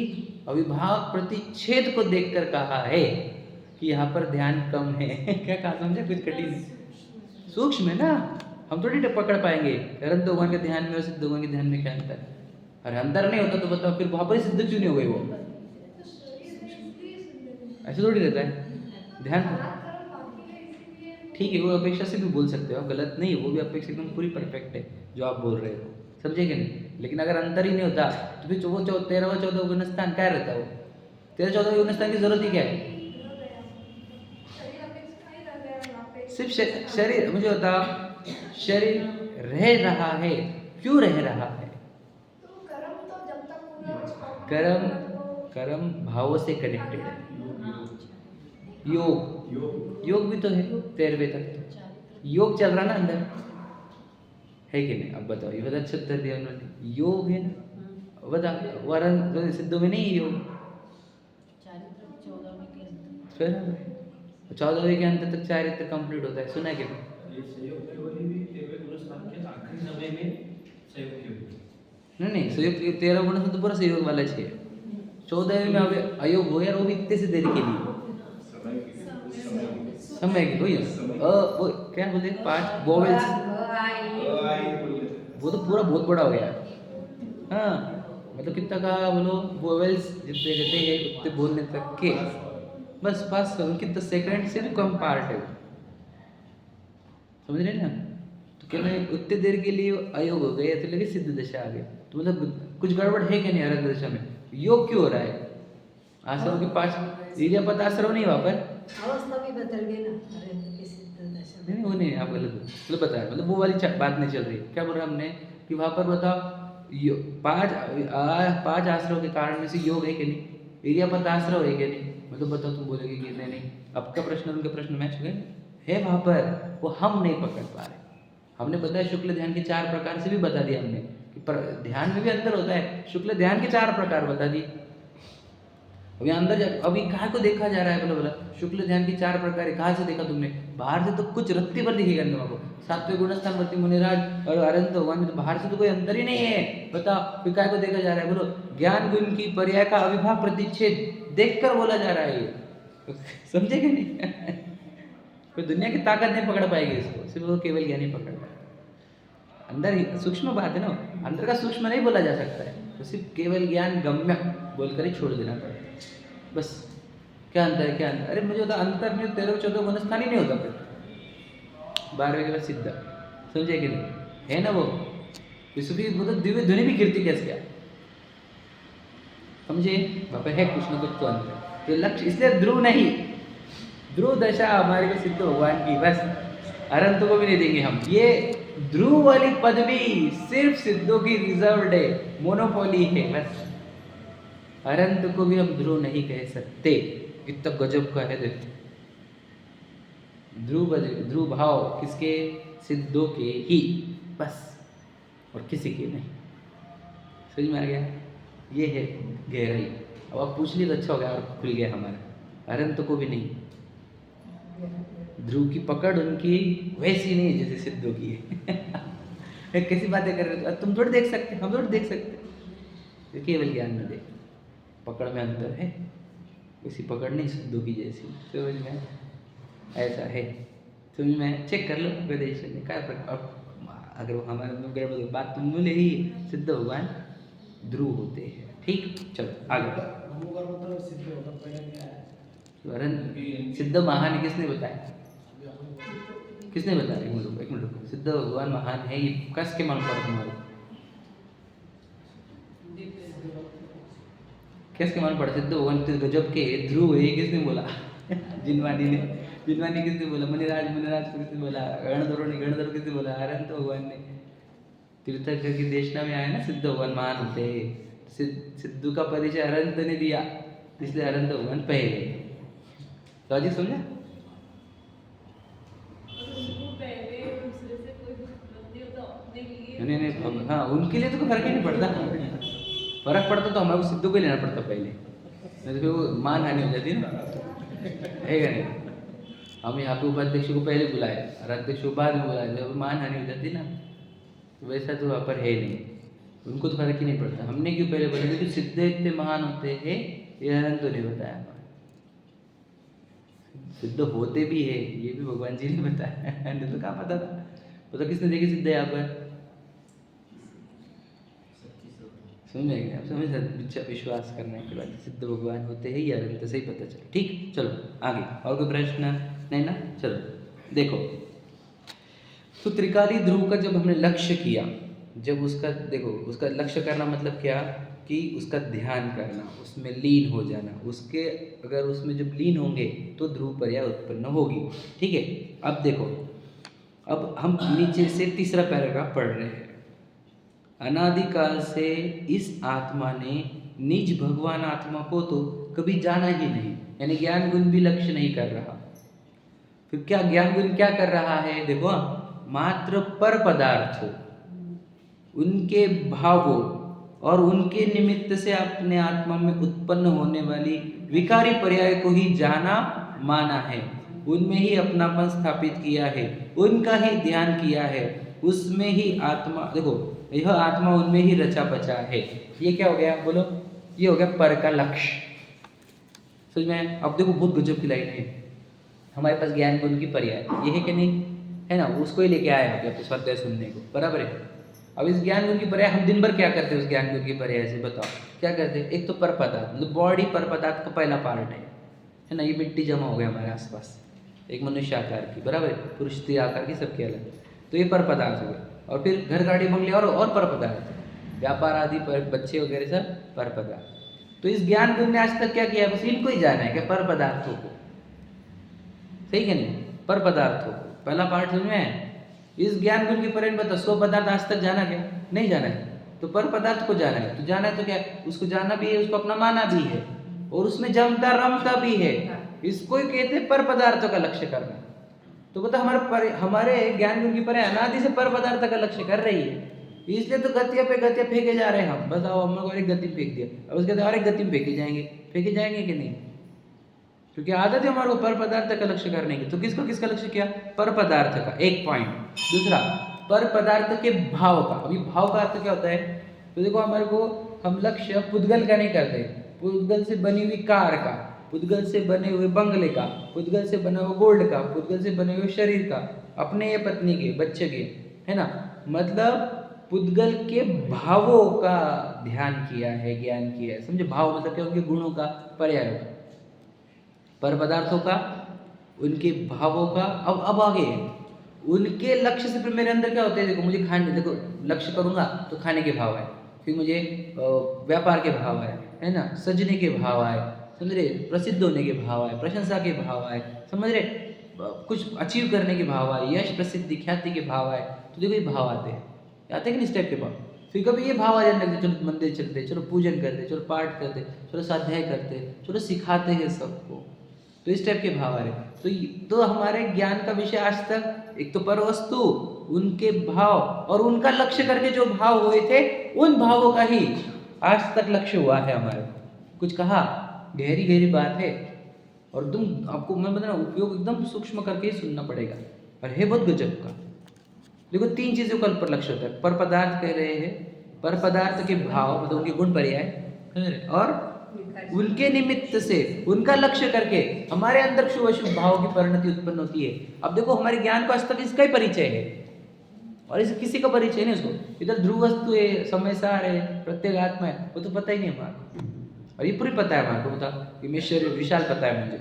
अविभाव प्रतिच्छेद को देखकर कहा है कि यहाँ पर ध्यान कम है। क्या कहा समझा? कुछ कठिन है, सूक्ष्म है ना, हम थोड़ी पकड़ पाएंगे अरहंत भगवान के ध्यान में और सिद्ध भगवान के ध्यान में क्या अंतर है। अरे अंतर नहीं होता तो बताओ फिर वहां पर सिद्ध क्यों नहीं हो गई? वो ऐसे थोड़ी रहता है ध्यान। ठीक है, वो अपेक्षा से भी बोल सकते हो, गलत नहीं है, वो भी अपेक्षा एकदम पूरी परफेक्ट है जो आप बोल रहे हो, समझे कि नहीं? लेकिन अगर अंतर ही नहीं होता तो फिर वो 13वां 14वां गुण स्थान क्या रहता? वो 13-14 गुण स्थान की जरूरत ही क्या है? सिर्फ शरीर, मुझे बताओ शरीर रह रहा है, क्यों रह रहा है? कर्म, कर्म भावों से कनेक्टेड है। योग भी तो है 13वें तक, योग चल रहा ना अंदर, है कि नहीं? अब बताओ, ये बता अच्छा दिया उन्होंने, योग है ना, बता वरन सिद्धों में नहीं योग, फिर 14वें के अंत तक चारित्र कंप्लीट होता है, सुना है कि नहीं? संयोग 13 गुण तो पूरा सहयोग वाला है, 14वें में अब अयोग हो यार, वो भी इतने से देर के लिए समय की कोई वो क्या बोलते हैं 5 वोवेल्स, वो तो पूरा बहुत बड़ा हो गया। हाँ मतलब कितना का बोलो, वोवेल्स जितने कहते हैं उतने बोलने तक के बस 5 कितना सेकंड से भी कम पार्ट है, समझ रहे ना? तो क्या मैं उतने देर के लिए अयोग हो गए तो लगे सिद्ध दशा आ गई, तो मतलब कुछ गड़बड़ है क्या नहीं? अरहत दशा में योग क्यों हो रहा है? आश्रम के 5 इरियापत आश्रम नहीं, वहाँ पर अवस्था भी बदल गई ना, नहीं वो नहीं, आप गलत मतलब बताया, मतलब वो वाली बात नहीं चल रही। क्या बोल रहा हमने कि वहाँ पर बताओ 5 आश्रम के कारण में से योग है कि नहीं? इरियापत आश्रम है कि नहीं? मतलब बताओ, तुम बोलोगे कि नहीं नहीं, आपका प्रश्न उनके प्रश्न मैच हुए है वहाँ पर, वो हम नहीं पकड़ पा रहे। हमने बताया शुक्ल ध्यान के 4 प्रकार से भी बता दिया हमने कि ध्यान में भी अंतर होता है, शुक्ल ध्यान के 4 प्रकार बता दिए। अभी अंदर अभी कहाँ को देखा जा रहा है? बोला शुक्ल ध्यान की 4 प्रकार है, कहाँ से देखा तुमने? बाहर से तो कुछ रत्ती पर दिखेगा तुमको, 7वें गुणस्थान वर्ती मुनिराज और अरहंत भगवान में तो बाहर से तो कोई अंतर ही नहीं है। बताओ फिर कहाँ को देखा जा रहा है? बोलो ज्ञान गुण की पर्याय का अविभाव प्रतिच्छेद देखकर बोला जा रहा है ये। समझे कि नहीं? कोई दुनिया की ताकत नहीं पकड़ पाएगी इसको, सिर्फ वो केवल ज्ञानी पकड़ पाए। अंदर ही सूक्ष्म बात है ना, अंदर का सूक्ष्म नहीं बोला जा सकता है, तो सिर्फ केवल ज्ञान गम्य बोलकर ही छोड़ देना पड़ेगा बस। क्या अंतर है? क्या अंतर? अरे मुझे होता अंतर में 13-14 गुण स्थान ही नहीं होता फिर 12वें के बाद सिद्ध, समझे कि नहीं? है ना वो विश्व मतलब दिव्य ध्वनि भी कीर्ति कैसे क्या, समझे? वहाँ पे है कुछ ना कुछ तो अंतर, तो लक्ष्य इसलिए ध्रुव नहीं, ध्रुव दशा हमारे को सिद्ध भगवान की बस, अरहंत को भी नहीं देंगे हम। ये ध्रुव वाली पदवी सिर्फ सिद्धों की रिजर्व्ड है, मोनोपोली है बस। अरहंत को भी हम ध्रुव नहीं कह सकते, कितना गजब का है। देखो ध्रुव भाव किसके? सिद्धों के ही बस, और किसी के नहीं। समझ में आ गया? ये है गहराई। अब आप पूछ लिए तो अच्छा हो गया और खुल गया हमारा। अरहंत को भी नहीं, ध्रुव की पकड़ उनकी वैसी नहीं जैसे सिद्धों की है। कैसी बातें कर रहे हो तुम? थोड़ी देख सकते, हम थोड़ी देख सकते, केवल ज्ञान में देख, पकड़ में अंतर है, वैसी पकड़ नहीं सिद्धों की जैसी। समझ में? ऐसा है, समझ में? चेक कर लो विदेश में क्या। अगर वो हमारे गड़बड़ बात तुम बोले ही, सिद्ध भगवान ध्रुव होते हैं। ठीक, चलो आगे। सिद्ध महान किसने बताया? किसने बताया? एक मिनट, सिद्ध भगवान महान है ये कस के मालूम पड़ा तुम्हारे? कैसे मालूम पड़ा? सिद्ध भगवान गजब के ध्रुव है, किसने बोला? जिनवानी ने किसने बोला? मुनिराज को किसने बोला? गणधरो किसने बोला? अरहंत भगवान ने। तीर्थंकर की देशना में आया ना, सिद्ध भगवान महान होते हैं। सिद्धू का परिचय अनंत ने दिया, इसलिए अनंत भगवान पहले। लॉजिक समझा? नहीं, हाँ उनके लिए तो कोई फर्क ही नहीं पड़ता। फर्क पड़ता तो हमारे को सिद्धू को लेना पड़ता पहले, नहीं तो फिर वो मान हानि हो जाती ना, है क्या नहीं? हम यहाँ पे उपाध्यक्ष को पहले बुलाए और अध्यक्ष को बाद में बुलाए, जब मान हानि हो जाती ना, तो वैसा तो वहाँ पर है नहीं, उनको तो फर्क ही नहीं पड़ता। हमने क्यों पहले बोला? क्योंकि सिद्ध इतने महान होते हैं, ये अनंत तो नहीं बताया हमारे। सिद्ध होते भी है, ये भी भगवान जी ने बताया, नहीं तो कहाँ पता था? तो किसने देखी सिद्ध यहाँ पर? समझेंगे आप, समझ विश्वास करने के बाद सिद्ध भगवान होते हैं, ये अनंत से ही पता चला। ठीक, चलो आगे। और कोई प्रश्न नहीं ना? चलो देखो, तो त्रिकाली ध्रुव का जब हमने लक्ष्य किया, जब उसका देखो, उसका लक्ष्य करना मतलब क्या कि उसका ध्यान करना, उसमें लीन हो जाना, उसके अगर उसमें जब लीन होंगे तो ध्रुव पर्याय उत्पन्न होगी। ठीक है, अब देखो, अब हम नीचे से तीसरा पैराग्राफ पढ़ रहे हैं। अनादिकाल से इस आत्मा ने निज भगवान आत्मा को तो कभी जाना ही नहीं, यानी ज्ञान गुण भी लक्ष्य नहीं कर रहा। फिर क्या ज्ञान गुण क्या कर रहा है? देखो, मात्र पर पदार्थों, उनके भावों और उनके निमित्त से अपने आत्मा में उत्पन्न होने वाली विकारी पर्याय को ही जाना माना है, उनमें ही अपनापन स्थापित किया है, उनका ही ध्यान किया है, उसमें ही आत्मा, देखो यह आत्मा उनमें ही रचा बचा है। ये क्या हो गया? बोलो, ये हो गया पर का लक्ष्य। समझ में? अब देखो, बहुत गजब की लाइन है। हमारे पास ज्ञान गुण की पर्याय ये है कि नहीं है ना? उसको ही लेके आए हैं अपने स्वाध्याय सुनने को, बराबर है। अब इस ज्ञान गुण की पर्याय हम दिन भर क्या करते हैं? उस ज्ञान गुण की पर्याय से बताओ क्या करते हैं? एक तो पर पदार्थ, मतलब बॉडी पर पदार्थ का पहला पार्ट है ना? ये मिट्टी जमा हो गया हमारे आसपास, एक मनुष्य आकार की, बराबर है, पुरुष स्त्री आकार की, सबके अलग, तो ये पर पदार्थ हो गया। और फिर घर गाड़ी बंगले और पर पदार्थ, व्यापार आदि पर, बच्चे वगैरह सब पर पदार्थ। तो इस ज्ञान गुण ने आज तक क्या किया? बस इनको ही जाना है कि पर पदार्थों को, सही है नहीं? पर पदार्थों को पहला पार्ट समझ में। इस ज्ञान गुण की पर्याय बता, 100 पदार्थ आज तक जाना क्या? नहीं जाना है। तो पर पदार्थ को जाना है, तो जाना है तो क्या? उसको जाना भी है, उसको अपना माना भी है, और उसमें जमता रमता भी है। इसको ही कहते हैं पर पदार्थों का लक्ष्य करना। तो बता, हमारे ज्ञान गुण की पर्याय अनादि से पर पदार्थ का लक्ष्य कर रही है, इसलिए तो गतिया पे गतिया फेंके जा रहे हैं हम। बताओ, हम लोग और एक गति फेंक दिया, अब उसके बाद और एक गति में फेंके जाएंगे कि नहीं? क्योंकि आदत है हमारे को पर पदार्थ का लक्ष्य करने की। तो किसका लक्ष्य किया? पर पदार्थ का, एक पॉइंट। दूसरा, पर पदार्थ के भाव का। अभी भाव का अर्थ क्या होता है? तो देखो, हमारे को हम लक्ष्य पुद्गल का नहीं करते, पुद्गल से बनी हुई कार का, पुद्गल से बने हुए बंगले का, पुद्गल से बना हुआ गोल्ड का, पुद्गल से बने हुए शरीर का, अपने ये पत्नी के, बच्चे के, है ना? मतलब पुद्गल के भावों का ध्यान किया है, ज्ञान किया है। समझे? भाव मतलब क्या? उनके गुणों का, पर्याय का। पर पदार्थों का, उनके भावों का। अब आगे उनके लक्ष्य से फिर मेरे अंदर क्या होते हैं? देखो, मुझे खाने, देखो लक्ष्य करूंगा तो खाने के भाव है, फिर मुझे व्यापार के भाव है ना? सजने के भाव आए, समझ रहे? प्रसिद्ध होने के भाव आए, प्रशंसा के भाव आए, समझ रहे? कुछ अचीव करने के भाव आए, यश प्रसिद्धि ख्याति के भाव आए। तो देखो, ये भाव आते हैं कि नहीं इस टाइप के भाव। फिर कभी ये भाव आ जाने लगते, चलो मंदिर चलते, चलो पूजन करते, चलो पाठ करते, चलो स्वाध्याय करते, चलो सिखाते हैं सबको, तो इस टाइप के भाव आ रहे। तो हमारे ज्ञान का विषय आज तक एक तो पर वस्तु, उनके भाव और उनका लक्ष्य करके जो भाव हुए थे, उन भावों का ही आज तक लक्ष्य हुआ है हमारे। कुछ कहा, गहरी बात है, और तुम, आपको मैं बता रहा हूं, उपयोग एकदम सूक्ष्म करके ही सुनना पड़ेगा, और है बहुत गजब का। देखो, 3 चीजों का पर लक्ष्य होता है। पर पदार्थ कह रहे हैं, पर पदार्थ के भाव मतलब उनके गुण पर्याय, और उनके निमित्त से, उनका लक्ष्य करके हमारे अंदर शुभ अशुभ भाव की परिणति उत्पन्न होती है। अब देखो, हमारे ज्ञान को आज तक इसका ही परिचय है, और इसे किसी का परिचय नहीं। उसको इधर ध्रुव वस्तु है, समय सार है, प्रत्येक आत्मा है, वो तो पता ही नहीं हमारे को। और ये पूरी पता है हमारे को, बता कि मैं शरीर, विशाल पता है मुझे,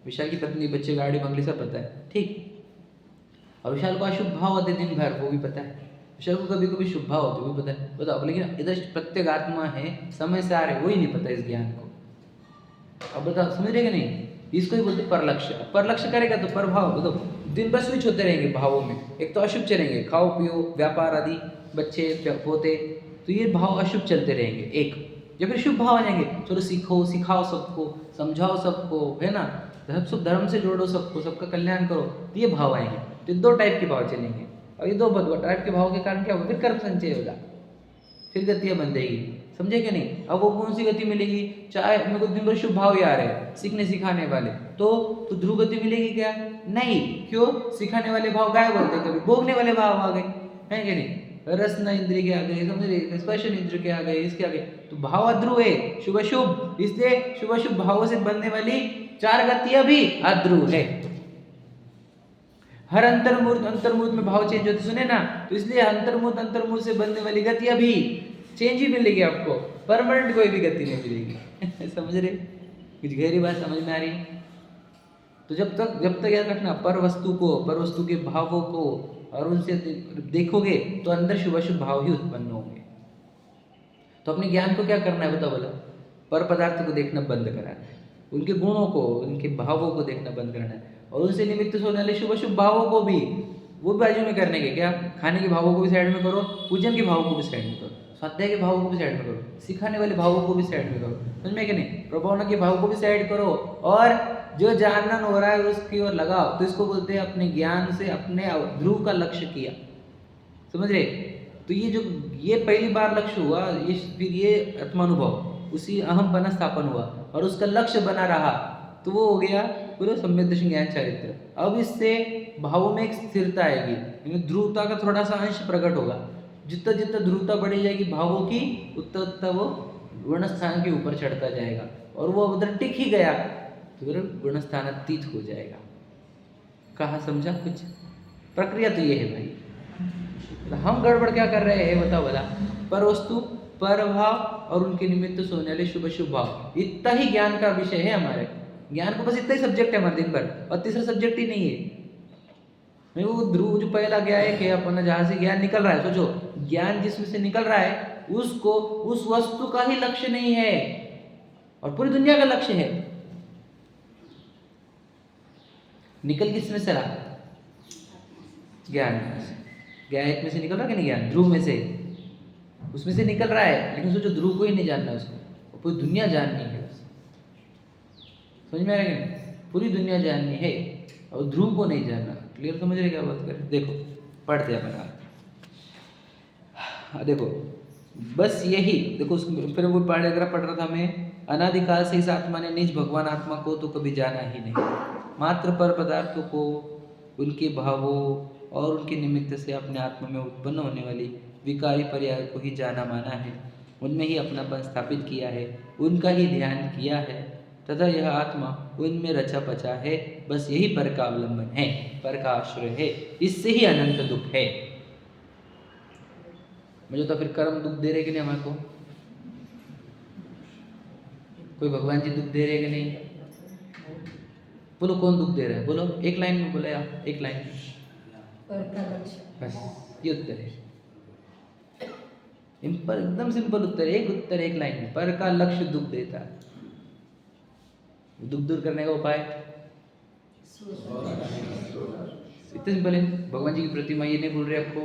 विशाल की पत्नी, बच्चे, गाड़ी बंगले सब पता है, ठीक। और विशाल को अशुभ भाव होते दिन भर, वो भी पता है। विशाल को कभी कभी शुभ भाव होते, वो भी पता है, बताओ। लेकिन इधर प्रत्येक आत्मा है, समय से आ रहे, वही नहीं पता इस ज्ञान को। अब बताओ, समझ रहे कि नहीं? इसको ही बोलते पर लक्ष्य। पर लक्ष्य करेगा तो पर भाव, बताओ दिन भर स्विच होते रहेंगे भावों में। एक तो अशुभ चलेंगे, खाओ पियो, व्यापार आदि, बच्चे पोते, तो ये भाव अशुभ चलते रहेंगे। एक या फिर शुभ भाव आ जाएंगे, चलो सीखो, सिखाओ सबको, समझाओ सबको, है ना, सब धर्म से जोड़ो सबको, सबका कल्याण करो, तो ये भाव आएंगे। तो 2 टाइप के भाव चलेंगे, और ये 2 टाइप के भाव के कारण क्या होगा, फिर कर्म संचय होगा, फिर गतियाँ बंधेगी। समझे कि नहीं? अब वो कौन सी गति मिलेगी? चाहे मेरे को दिन भर शुभ भाव ही आ रहे हैं सीखने सिखाने वाले, तो ध्रुव गति मिलेगी क्या? नहीं। क्यों? सिखाने वाले भाव गायब होते, कभी भोगने वाले भाव आ गए, है कि नहीं? रसन इंद्रिय के आ गए, समझ रहे, स्पर्श इंद्रिय के आ गए, इसके आ गए, तो भाव अध्रुव है, शुभ अशुभ, इसलिए शुभ अशुभ भावों से बनने वाली 4 गतियां भी अध्रुव है। हर अंतर्मुहूर्त में भाव चेंज होते सुने ना, तो इसलिए अंतर्मुहूर्त से बनने वाली गतियां भी चेंज ही मिलेगी आपको, परमानेंट कोई भी गति नहीं मिलेगी। समझ रहे? कुछ गहरी बात समझ में आ रही? तो जब तक याद रखना, पर वस्तु के भावों को और उनसे देखोगे तो अंदर शुभ अशुभ भाव ही उत्पन्न होंगे। तो अपने ज्ञान को क्या करना है बताओ? बोला पर पदार्थ को देखना बंद कराना है, उनके गुणों को, उनके भावों को देखना बंद करना है, और उनसे निमित्त होने वाले शुभ अशुभ भावों को भी, वो बाजू में करने के। क्या? खाने के भावों को भी साइड में करो, पूजन के भावों को भी साइड में करो, स्वाध्याय के भावों को भी साइड में करो, सिखाने वाले भावों को भी साइड में करो, समझ में कि नहीं? प्रभावना के भाव को भी साइड करो, और जो जानन हो रहा है उसकी ओर लगाओ। तो इसको बोलते हैं अपने ज्ञान से अपने ध्रुव का लक्ष्य किया। समझ रहे? तो ये पहली बार लक्ष्य हुआ, फिर ये आत्मानुभव, उसी अहमपना स्थापन हुआ, और उसका लक्ष्य बना रहा, तो वो हो गया पूरा सम्यक दर्शन ज्ञान चारित्र। अब इससे भावों में एक स्थिरता आएगी, ध्रुवता का थोड़ा सा अंश प्रकट होगा। जितना जितना ध्रुवता बढ़ी जाएगी भावों की, उतना उतना वो गुणस्थान के ऊपर चढ़ता जाएगा, और वो उधर टिक ही गया तो फिर गुणस्थानातीत हो जाएगा। कहा समझा कुछ? प्रक्रिया तो ये है भाई। हम गड़बड़ क्या कर रहे हैं बताओ भला? पर वस्तु, पर भाव और उनके निमित्त से होने वाले शुभ शुभ भाव, इतना ही ज्ञान का विषय है हमारे। ज्ञान को बस इतना ही सब्जेक्ट है हमारे दिन भर, और तीसरा सब्जेक्ट ही नहीं है। वो ध्रुव जो पहला गया है कि अपना जहाँ से ज्ञान निकल रहा है, सोचो ज्ञान जिसमें से निकल रहा है उसको उस वस्तु का ही लक्ष्य नहीं है, और पूरी दुनिया का लक्ष्य है। निकल किसमें से रहा? ज्ञान में से। ज्ञान में से निकल रहा कि नहीं? ज्ञान ध्रुव में से, उसमें से निकल रहा है, लेकिन सोचो ध्रुव को ही नहीं जानना उसको, पूरी दुनिया जाननी है। समझ में आ रहा है कि नहीं? पूरी दुनिया जाननी है और ध्रुव को नहीं जानना। क्लियर? समझ रहे क्या बात करें? देखो पढ़ते हैं अपना, देखो बस यही देखो। फिर वो पैराग्राफ पढ़ रहा था मैं, अनादिकाल से इस आत्मा ने निज भगवान आत्मा को तो कभी जाना ही नहीं, मात्र पर पदार्थों को, उनके भावों और उनके निमित्त से अपने आत्मा में उत्पन्न होने वाली विकारी पर्याय को ही जाना माना है, उनमें ही अपनापन स्थापित किया है, उनका ही ध्यान किया है, तथा यह आत्मा उनमें रचा पचा है। बस यही पर का अवलंबन है, पर का आश्रय है, इससे ही अनंत दुख है। मुझे तो फिर कर्म दुख दे रहे कि नहीं हमारे को? कोई भगवान जी दुख दे रहे कि नहीं? बोलो कौन दुख दे रहा है? बोलो एक लाइन में बोले आप, एक लाइन में। बस ये उत्तर है, एकदम सिंपल उत्तर, एक उत्तर एक लाइन में। पर का लक्ष्य दुख देता है। दुख दूर करने का उपाय इतने सिंपल है। भगवान जी की प्रतिमा ये नहीं बोल रहे आपको,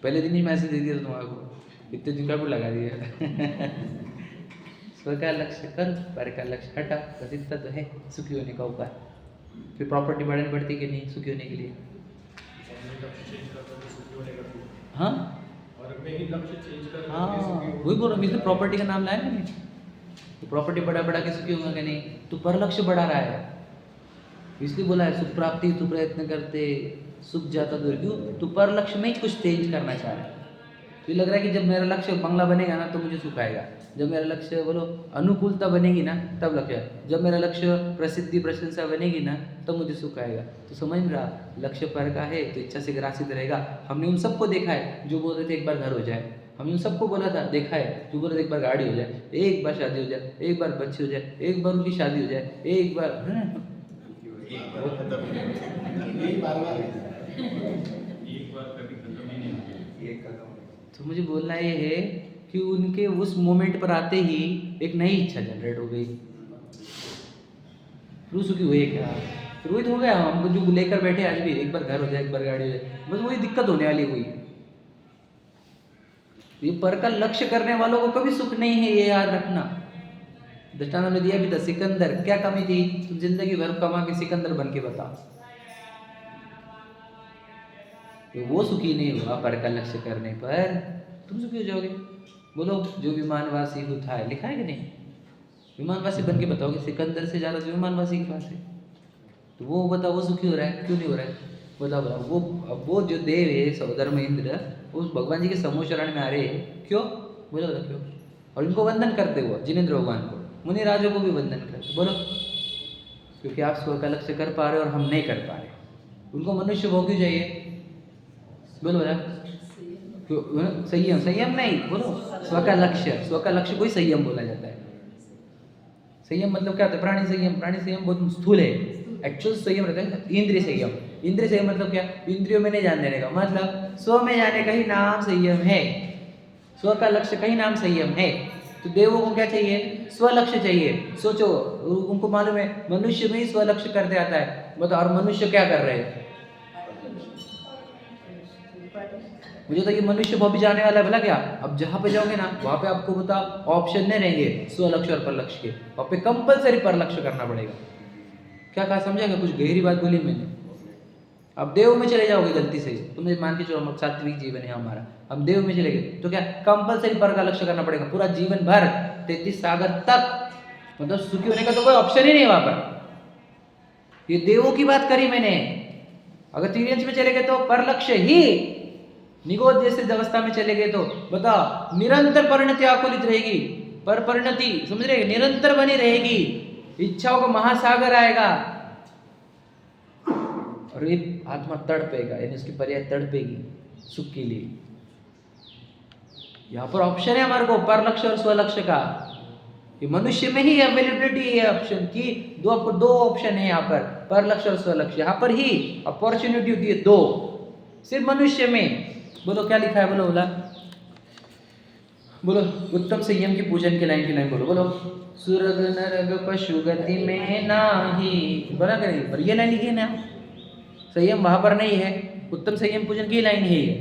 पहले दिन ही मैसेज दे दिया तुम्हारे को, इतने दिन का लगा दिया। स्व का लक्ष्य कर, पर का लक्ष्य हटा, बस इतना तो है सुखी होने का उपाय। फिर प्रॉपर्टी बढ़ने बढ़ती कि नहीं सुखी होने के लिए? हाँ हाँ, वही बोल रहा हूँ, प्रॉपर्टी का नाम लाया नहीं, तो प्रॉपर्टी बढ़ा बढ़ा के सुखी होगा कि नहीं? तो पर लक्ष्य बढ़ा रहा है, इसलिए बोला है सुख प्राप्ति तो प्रयत्न करते सुख जाता दूर। क्यों? तो पर लक्ष्य में ही कुछ चेंज करना चाह रहा है। तो ये लग रहा है कि जब मेरा लक्ष्य बंगला बनेगा ना तो मुझे सुख आएगा, जब मेरा लक्ष्य बोलो अनुकूलता बनेगी ना तब लक्ष्य, जब मेरा लक्ष्य प्रसिद्धि प्रशंसा बनेगी ना तब मुझे सुख आएगा। तो समझ रहा, लक्ष्य पर का है तो इच्छा से ग्रासित रहेगा। हमने उन सबको देखा है जो बोल रहे थे एक बार घर हो जाए, हमने उन सबको बोला था, देखा है जो बोल रहे थे एक बार गाड़ी हो जाए, एक बार शादी हो जाए, एक बार बच्चे हो जाए, एक बार उनकी शादी हो जाए, एक बार तो मुझे बोलना ये है कि उनके उस मोमेंट पर आते ही एक नई इच्छा जनरेट हो गई, सुखी हुए क्या? रोहित हो गया, हमको जो लेकर बैठे आज भी, एक बार घर हो जाए एक बार गाड़ी हो जाए, बस वही दिक्कत होने वाली हुई है। ये पर का लक्ष्य करने वालों को कभी सुख नहीं है, ये याद रखना। दृष्टांत में दिया भी था, सिकंदर क्या कमी थी, तुम जिंदगी भर कमा के सिकंदर बन के बताओ, तो वो सुखी नहीं हुआ पर का लक्ष्य करने पर, तुम सुखी हो जाओगे। बोलो जो विमानवासी होता है, लिखा है कि नहीं, विमानवासी बन के बताओगे सिकंदर से ज्यादा विमानवासी के पास है, तो वो बताओ वो सुखी हो रहा है क्यों नहीं हो रहा है, बताओ बताओ। वो जो देव है सौधर्म इंद्र, उस भगवान जी के समूह शरण में आ रहे हैं, क्यों बोलो बताओ क्यों, और इनको वंदन करते हुए जिनेन्द्र भगवान को, मुनि राजों को भी वंदन करते, बोलो क्योंकि आप स्व का लक्ष्य कर पा रहे हो और हम नहीं कर पा रहे। उनको मनुष्य भोग क्यों चाहिए, बोलो बताओ क्यों, संयम, संयम नहीं, बोलो स्व का लक्ष्य, स्व का लक्ष्य को ही संयम बोला जाता है। संयम मतलब क्या होता है, प्राणी संयम, प्राणी संयम बहुत स्थूल है, एक्चुअल संयम रहता है इंद्रिय संयम। इंद्रिय संयम मतलब क्या, इंद्रियों में नहीं जान देने का, मतलब स्व में जाने का ही नाम संयम है, स्व का लक्ष्य का ही नाम संयम है। तो देवों को क्या चाहिए, स्व लक्ष्य चाहिए। सोचो उनको मालूम है मनुष्य में ही स्व लक्ष्य करते आता है, बताओ और मनुष्य क्या कर रहे हैं, मुझे तो ये मनुष्य भाव भी जाने वाला है भला क्या। अब जहाँ पे जाओगे ना वहाँ पे आपको बता ऑप्शन नहीं रहेंगे स्व लक्ष्य और पर लक्ष्य के, वहाँ पे कंपलसरी पर लक्ष्य करना पड़ेगा। क्या कहा समझेगा, कुछ गहरी बात बोली मैंने। अब देव में चले जाओगे गलती से, तुमने मान के चलो सात्विक जीवन है हमारा, हम देव में चले गए तो क्या कंपलसरी पर का लक्ष्य करना पड़ेगा पूरा जीवन भर, 33 सागर तक, मतलब सुखी होने का तो कोई ऑप्शन ही नहीं वहां पर। ये देवों की बात करी मैंने। अगर तिर्यंश में चले गए तो पर लक्ष्य ही, निगोद जैसे अवस्था में चले गए तो बताओ निरंतर परिणति आकुलित रहेगी, पर परिणति समझ रहे, निरंतर बनी रहेगी, इच्छाओं का महासागर आएगा और ये आत्मा तड़पेगा, यानी उसकी पर्याय तड़पेगी सुख के लिए। यहाँ पर ऑप्शन है हमारे को पर लक्ष्य और स्वलक्ष्य का, ये मनुष्य में ही अवेलेबिलिटी है ऑप्शन की, दो ऑप्शन है यहाँ पर लक्ष्य और स्वलक्ष्य, यहाँ पर ही अपॉर्चुनिटी होती है दो, सिर्फ मनुष्य में। बोलो क्या लिखा है, बोलो बोला, बोलो उत्तम संयम की पूजन के लाइन की लाइन बोलो, बोलो सुरग नरग पशु गति में नाही, बोला करें पर ये लाइन लिखी है ना, संयम वहां पर नहीं है, उत्तम संयम पूजन की लाइन है ये,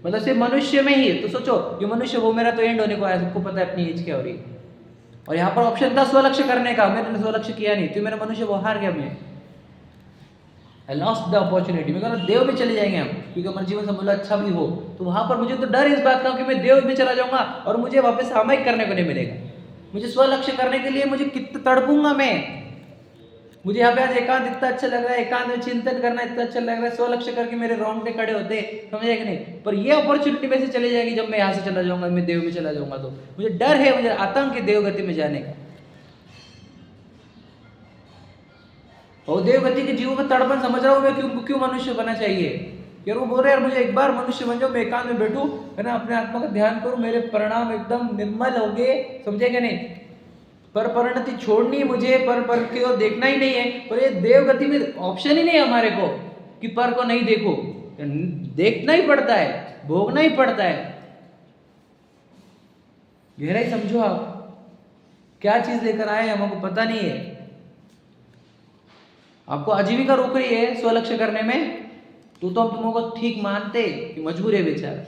मतलब सिर्फ मनुष्य में ही। तो सोचो ये मनुष्य वो मेरा तो एंड होने को आया, सबको पता है अपनी एज क्या हो रही, और यहाँ पर ऑप्शन था स्वलक्ष्य करने का, मैंने स्वलक्ष्य किया नहीं तो मेरा मनुष्य वो हार गया, मैं I lost the opportunity। मैं कह रहा हूँ देव में चले जाएंगे हम, क्योंकि हमारे जीवन से मूल्य अच्छा भी हो, तो वहां पर मुझे तो डर इस बात का कि मैं देव में चला जाऊंगा और मुझे वापस सामयिक करने को नहीं मिलेगा। मुझे स्वलक्ष्य करने के लिए मुझे कितना तड़पूंगा मैं, मुझे यहाँ पे आज एकांत इतना अच्छा लग रहा है, एकांत में चिंतन करना इतना अच्छा लग रहा है, स्वलक्ष्य करके मेरे रोंगटे खड़े होते, समझे कि नहीं। पर ये अपॉर्चुनिटी में से चली जाएगी जब मैं यहाँ से चला जाऊंगा, मैं देव में चला जाऊंगा, तो मुझे डर है, मुझे आतंक है देव गति में जाने का। और देवगति के जीवों का तड़पन समझ रहा हूँ मैं, क्यों मनुष्य बना चाहिए। यार वो बोल रहे यार मुझे एक बार मनुष्य बन जाओ, मैं एकांत में बैठूं, है ना, अपने आत्मा का ध्यान करूं, मेरे परिणाम एकदम निर्मल हो गए, समझे क्या नहीं। पर परिणति छोड़नी है मुझे, पर की ओर देखना ही नहीं है। पर ये देवगति में ऑप्शन ही नहीं है हमारे को कि पर को नहीं देखो, देखना ही पड़ता है, भोगना ही पड़ता है। गहराई समझो आप, क्या चीज लेकर आए हमको पता नहीं है। आपको आजीविका रोक रही है स्वलक्ष्य करने में, तो हम तुमको ठीक मानते कि मजबूर है बेचारा,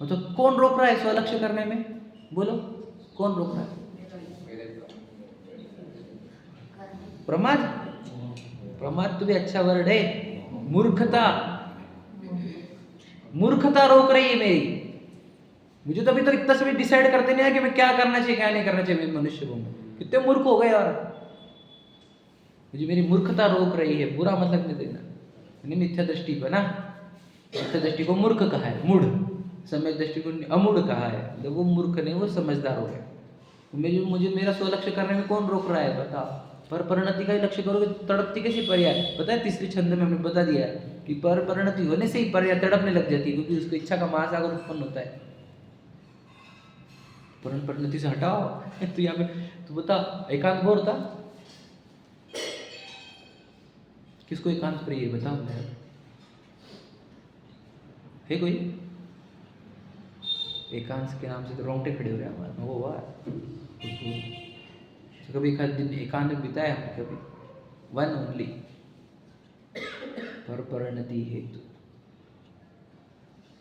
तो कौन रोक रहा है स्वलक्ष्य करने में, बोलो कौन रोक रहा है। प्रमाद, प्रमाद तो भी अच्छा वर्ड है, मूर्खता, मूर्खता रोक रही है मेरी। मुझे तो अभी तक इतना सभी डिसाइड करते नहीं है कि मैं क्या करना चाहिए क्या नहीं करना चाहिए मनुष्य को, कितने मूर्ख हो गए यार, मुझे मेरी मूर्खता रोक रही है। बुरा मतलब नहीं देना, मिथ्या दृष्टि पर ना, मिथ्या दृष्टि को मूर्ख कहा है, मूढ़, सम्यक दृष्टि को अमूढ़ कहा है, तो वो मूर्ख नहीं, वो समझदार हो गए। मुझे मेरा स्वलक्ष्य करने में कौन रोक रहा है, बताओ। पर परिणति का ही लक्ष्य करोगे तड़पती कैसी पर्याय, पता है तीसरी छंद में हमने बता दिया है कि पर परिणति होने से ही पर्याय तड़पने लग जाती है, क्योंकि उसको इच्छा का महासागर उत्पन्न होता है। परिणति से हटाओ तो यहाँ पे तो बता एकांत घोर था, किसको एकांत प्रिय है बताओ है कोई। एकांत के नाम से तो रोंगटे खड़े हो रहे हैं हमारे, वो वाह तो कभी एक दिन एकांत बिताया हमने कभी, वन ओनली, पर परिणति हेतु।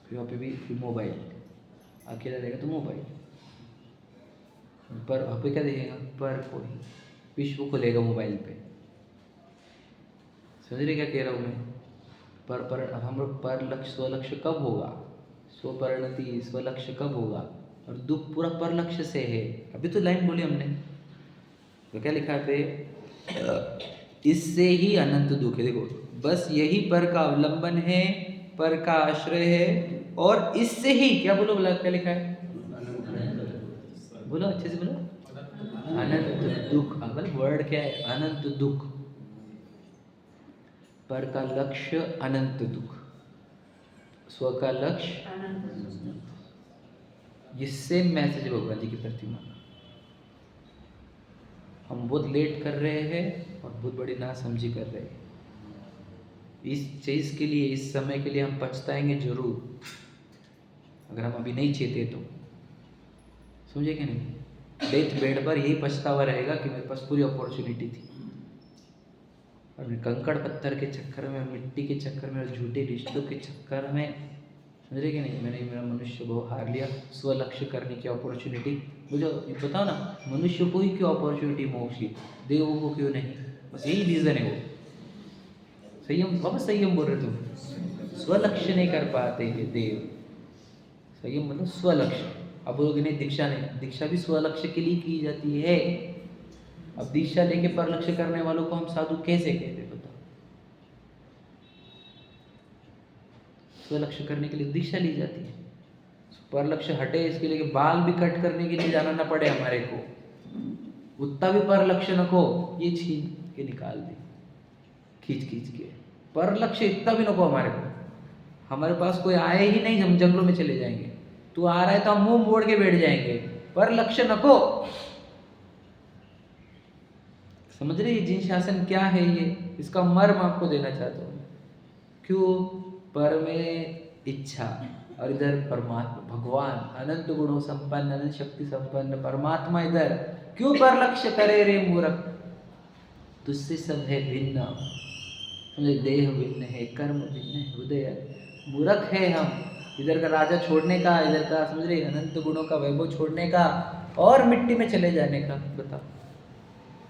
फिर वहाँ पे भी मोबाइल, अकेला रहेगा तो मोबाइल, पर वहाँ पे क्या देखेगा, पर कोई विश्व को लेगा मोबाइल पे। समझ रहे क्या कह रहा हूँ मैं? पर अब हम लोग पर लक्ष्य स्वलक्ष्य कब होगा, स्वपरिणति स्वलक्ष्य कब होगा, और दुख पूरा पर लक्ष्य से है। अभी तो लाइन बोली हमने, तो क्या लिखा है पे, इससे ही अनंत दुख है। देखो बस यही पर का अवलंबन है, पर का आश्रय है, और इससे ही क्या बोलो, बोला क्या लिखा है, बोलो अच्छे से बोलो, अनंत दुख। अगर वर्ड क्या है, अनंत दुख, पर का लक्ष्य अनंत दुख, स्व का लक्ष्य। ये सेम मैसेज है भगवान जी की प्रतिमा का। हम बहुत लेट कर रहे हैं और बहुत बड़ी नासमझी कर रहे हैं। इस चीज़ के लिए, इस समय के लिए हम पछताएंगे जरूर, अगर हम अभी नहीं चेते तो। समझे कि नहीं? डेथ बेड पर यही पछतावा रहेगा कि मेरे पास पूरी अपॉर्चुनिटी थी, और मैं कंकड़ पत्थर के चक्कर में, मिट्टी के चक्कर में, और झूठे रिश्तों के चक्कर में, समझ रहे कि नहीं, मैंने मेरा मनुष्य भाव हार लिया। स्वलक्ष्य करने की अपॉर्चुनिटी, मुझे बताओ ना, मनुष्य को ही क्यों अपॉर्चुनिटी मोक्ष की, देवों को क्यों नहीं? बस यही रीज़न है वो। संयम, वापस संयम बोल रहे तुम, स्वलक्ष्य नहीं कर पाते ये देव। संयम मतलब स्वलक्ष्य। अब बोलोगे नहीं दीक्षा नहीं, दीक्षा भी स्वलक्ष्य के लिए की जाती है। अब दीक्षा लेके पर लक्ष्य करने वालों को हम साधु कैसे कहते, बताओ? स्वलक्ष्य करने के लिए दीक्षा ली जाती है, पर लक्ष्य हटे इसके लिए कि बाल भी कट करने के लिए जाना ना पड़े हमारे को, उतना भी पर लक्ष्य न को, ये छीन के निकाल दे खींच खींच के। पर लक्ष्य इतना भी न को हमारे को, हमारे पास कोई आए ही नहीं, हम जंगलों में चले जाएंगे। तू आ रहा है तो हम मुंह मोड़ के बैठ जाएंगे, पर लक्ष्य न को। समझ रहे जिन शासन क्या है ये, इसका मर्म आपको देना चाहता हूँ। क्यों? पर में इच्छा, और इधर परमात्मा भगवान अनंत गुणों संपन्न, अनंत शक्ति संपन्न परमात्मा इधर क्यों पर लक्ष्य करे रे मूर्ख? तुझसे सब है भिन्न, देह भिन्न है, कर्म भिन्न है, हृदय। मूर्ख है हम, इधर का राजा छोड़ने का, इधर का समझ रहे अनंत गुणों का वैभव छोड़ने का, और मिट्टी में चले जाने का, बताओ,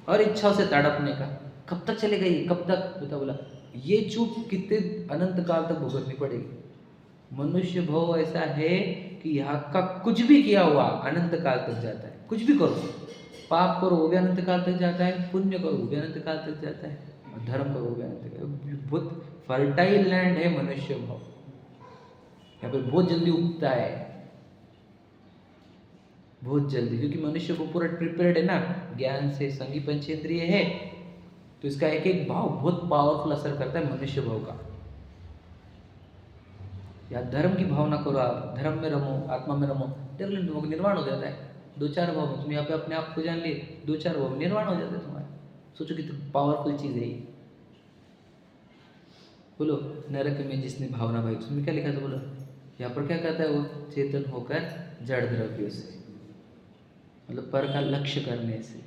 और इच्छाओं से तड़पने का। कब तक चले गई, कब तक, बता बोला। ये चूक कितने अनंत काल तक भुगतनी पड़ेगी। मनुष्य भाव ऐसा है कि यहाँ का कुछ भी किया हुआ अनंत काल तक जाता है। कुछ भी करो, पाप करो वो भी अनंत काल तक जाता है, पुण्य करो वो भी अनंत काल तक जाता है, और धर्म करो वो भी अनंत काल। बहुत फर्टाइल लैंड है मनुष्य भाव, यहाँ पर बहुत जल्दी उगता है, बहुत जल्दी, क्योंकि मनुष्य को पूरा प्रिपेयर्ड है ना, ज्ञान से, संगी पंचेंद्रिय है, तो इसका एक एक भाव बहुत पावरफुल असर करता है मनुष्य भाव का। या धर्म की भावना करो आप, धर्म में रमो, आत्मा में रमो, डेवलपमेंट निर्माण हो जाता है। दो चार भाव में तुम यहाँ पे अपने आप को जान लिए, दो चार भाव में निर्माण हो जाता है तुम्हारा। सोचो कितनी पावरफुल चीज़ है ये। बोलो, नरक में जिसने भावना भाई, उसमें क्या लिखा था बोलो? यहाँ पर क्या कहता है वो? चेतन होकर जड़ द्रव्यों से, मतलब पर का लक्ष्य करने से।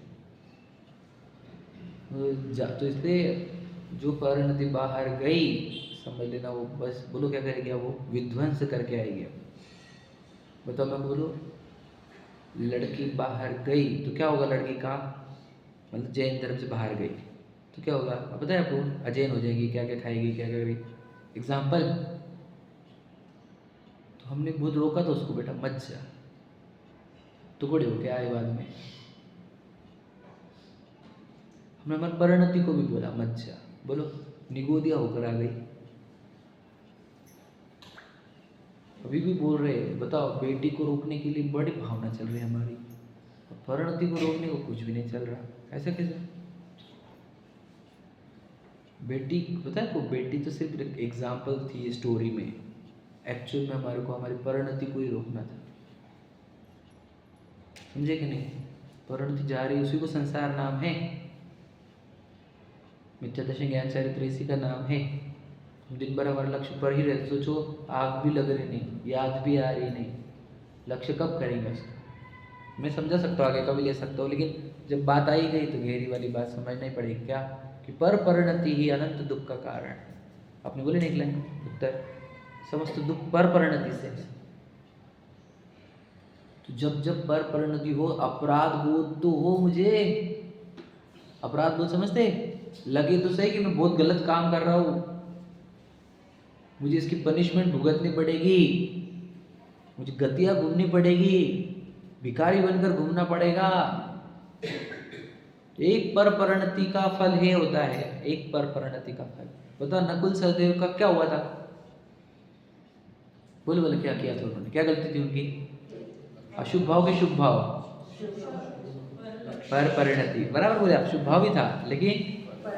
तो इसलिए जो परिणति बाहर गई, समझ लेना वो बस, बोलो क्या करेगी वो? विध्वंस करके आएगी। बताओ, मैं बोलो लड़की बाहर गई तो क्या होगा लड़की का? मतलब जैन धर्म से बाहर गई तो क्या होगा? अब पता है आपको? अजैन हो जाएगी, क्या क्या खाएगी, क्या क्या करेगी। एग्जाम्पल, तो हमने बहुत रोका था उसको, बेटा मत जा, टुकड़े हो गया आए बाद में। हमने हमारी परिणति को भी बोला मत जा, बोलो निगोदिया होकर आ गई। अभी भी बोल रहे हैं, बताओ, बेटी को रोकने के लिए बड़ी भावना चल रही है हमारी, परिणति को रोकने को कुछ भी नहीं चल रहा। ऐसा कैसे? बेटी, पता है आपको, बेटी तो सिर्फ एक एग्जाम्पल थी स्टोरी में, एक्चुअल में हमारे को हमारी परिणति को ही रोकना था। समझे कि नहीं? परिणति जा रही, उसी को संसार नाम है। मिथ्यादर्शन ज्ञान चरित्र इसी का नाम है। हम दिन भर हमारे लक्ष्य पर ही रहते। सोचो, आग भी लग रही नहीं, याद भी आ रही नहीं, लक्ष्य कब करेंगे उसको? मैं समझा सकता हूँ, आगे का भी ले सकता हूँ, लेकिन जब बात आई गई तो गहरी वाली बात समझना ही पड़ेगी। क्या? कि कि पर परिणति ही अनंत दुख का कारण। आपने बोले निकला उत्तर, समस्त दुख पर परिणति से है। तो जब जब पर परिणति हो, अपराध बोध तो हो मुझे, अपराध बोध समझते, लगे तो सही कि मैं बहुत गलत काम कर रहा हूं, मुझे इसकी पनिशमेंट भुगतनी पड़ेगी, मुझे गतियां घूमनी पड़ेगी, भिखारी बनकर घूमना पड़ेगा। एक पर परिणति का फल ये होता है, एक पर परिणति का फल। पता नकुल सहदेव का क्या हुआ था? बोले बोले क्या किया था उन्होंने, क्या गलती थी उनकी? अशुभ भाव के शुभ भाव, पर परिणति, बराबर बोले आप, शुभ भाव ही था, लेकिन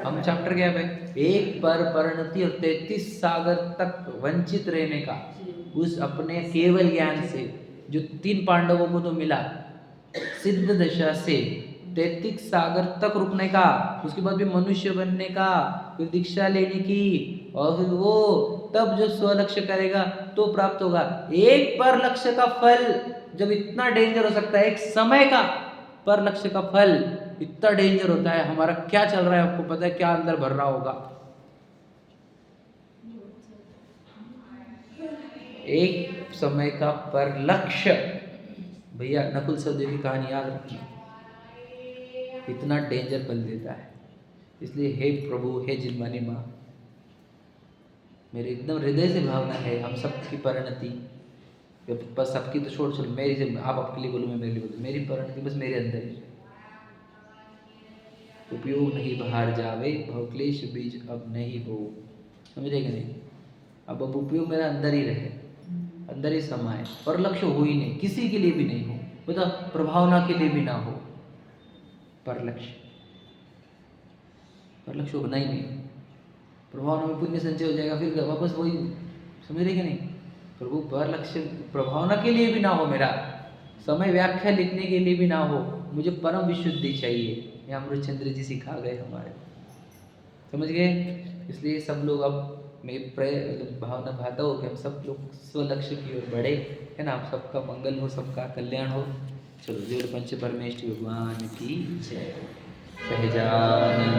हम चैप्टर क्या पे, एक पर परिणति और 33 सागर तक वंचित रहने का, उस अपने केवल ज्ञान से जो 3 पांडवों को तो मिला, सिद्ध दशा से 33 सागर तक रुकने का, उसके बाद भी मनुष्य बनने का, फिर दीक्षा लेने की, और फिर वो तब जो स्वलक्ष्य करेगा तो प्राप्त होगा। एक पर लक्ष्य का फल जब इतना डेंजर हो सकता है, एक समय का पर लक्ष्य का फल इतना डेंजर होता है, हमारा क्या चल रहा है आपको पता है, क्या अंदर भर रहा होगा। एक समय का पर लक्ष्य, भैया नकुल सहदेव की कहानी याद रखना, इतना डेंजर बल देता है। इसलिए हे प्रभु, हे जिनवानी माँ, मेरे एकदम हृदय से भावना है हम सबकी परिणति, बस सबकी तो छोड़ चलो, मेरी से, आप आपके लिए बोलो, मैं मेरे लिए बोलूँ, मेरी परिणति बस मेरे अंदर ही, उपयोग नहीं बाहर जावे, भवक्लेश बीज अब नहीं हो। समझे कि नहीं? अब उपयोग मेरा अंदर ही रहे, अंदर ही समाये, पर लक्ष्य हो ही नहीं, किसी के लिए भी नहीं हो, बता प्रभावना के लिए भी ना हो, पर लक्ष्य होना ही नहीं। प्रभावना में पुण्य संचय हो जाएगा, फिर वापस वही, समझ रहे कि नहीं? प्रभु पर लक्ष्य प्रभावना के लिए भी ना हो, मेरा समय व्याख्या लिखने के लिए भी ना हो, मुझे परम विशुद्धि चाहिए। ये अमृतचंद्र जी सिखा गए हमारे, समझ गए? इसलिए सब लोग, अब मैं भावना भाता हो कि हम सब लोग स्वलक्ष्य की ओर बढ़े, है ना? आप सबका मंगल हो, सबका कल्याण हो। चलो, देव पंच परमेष्ठि भगवान की जय। सहजानंद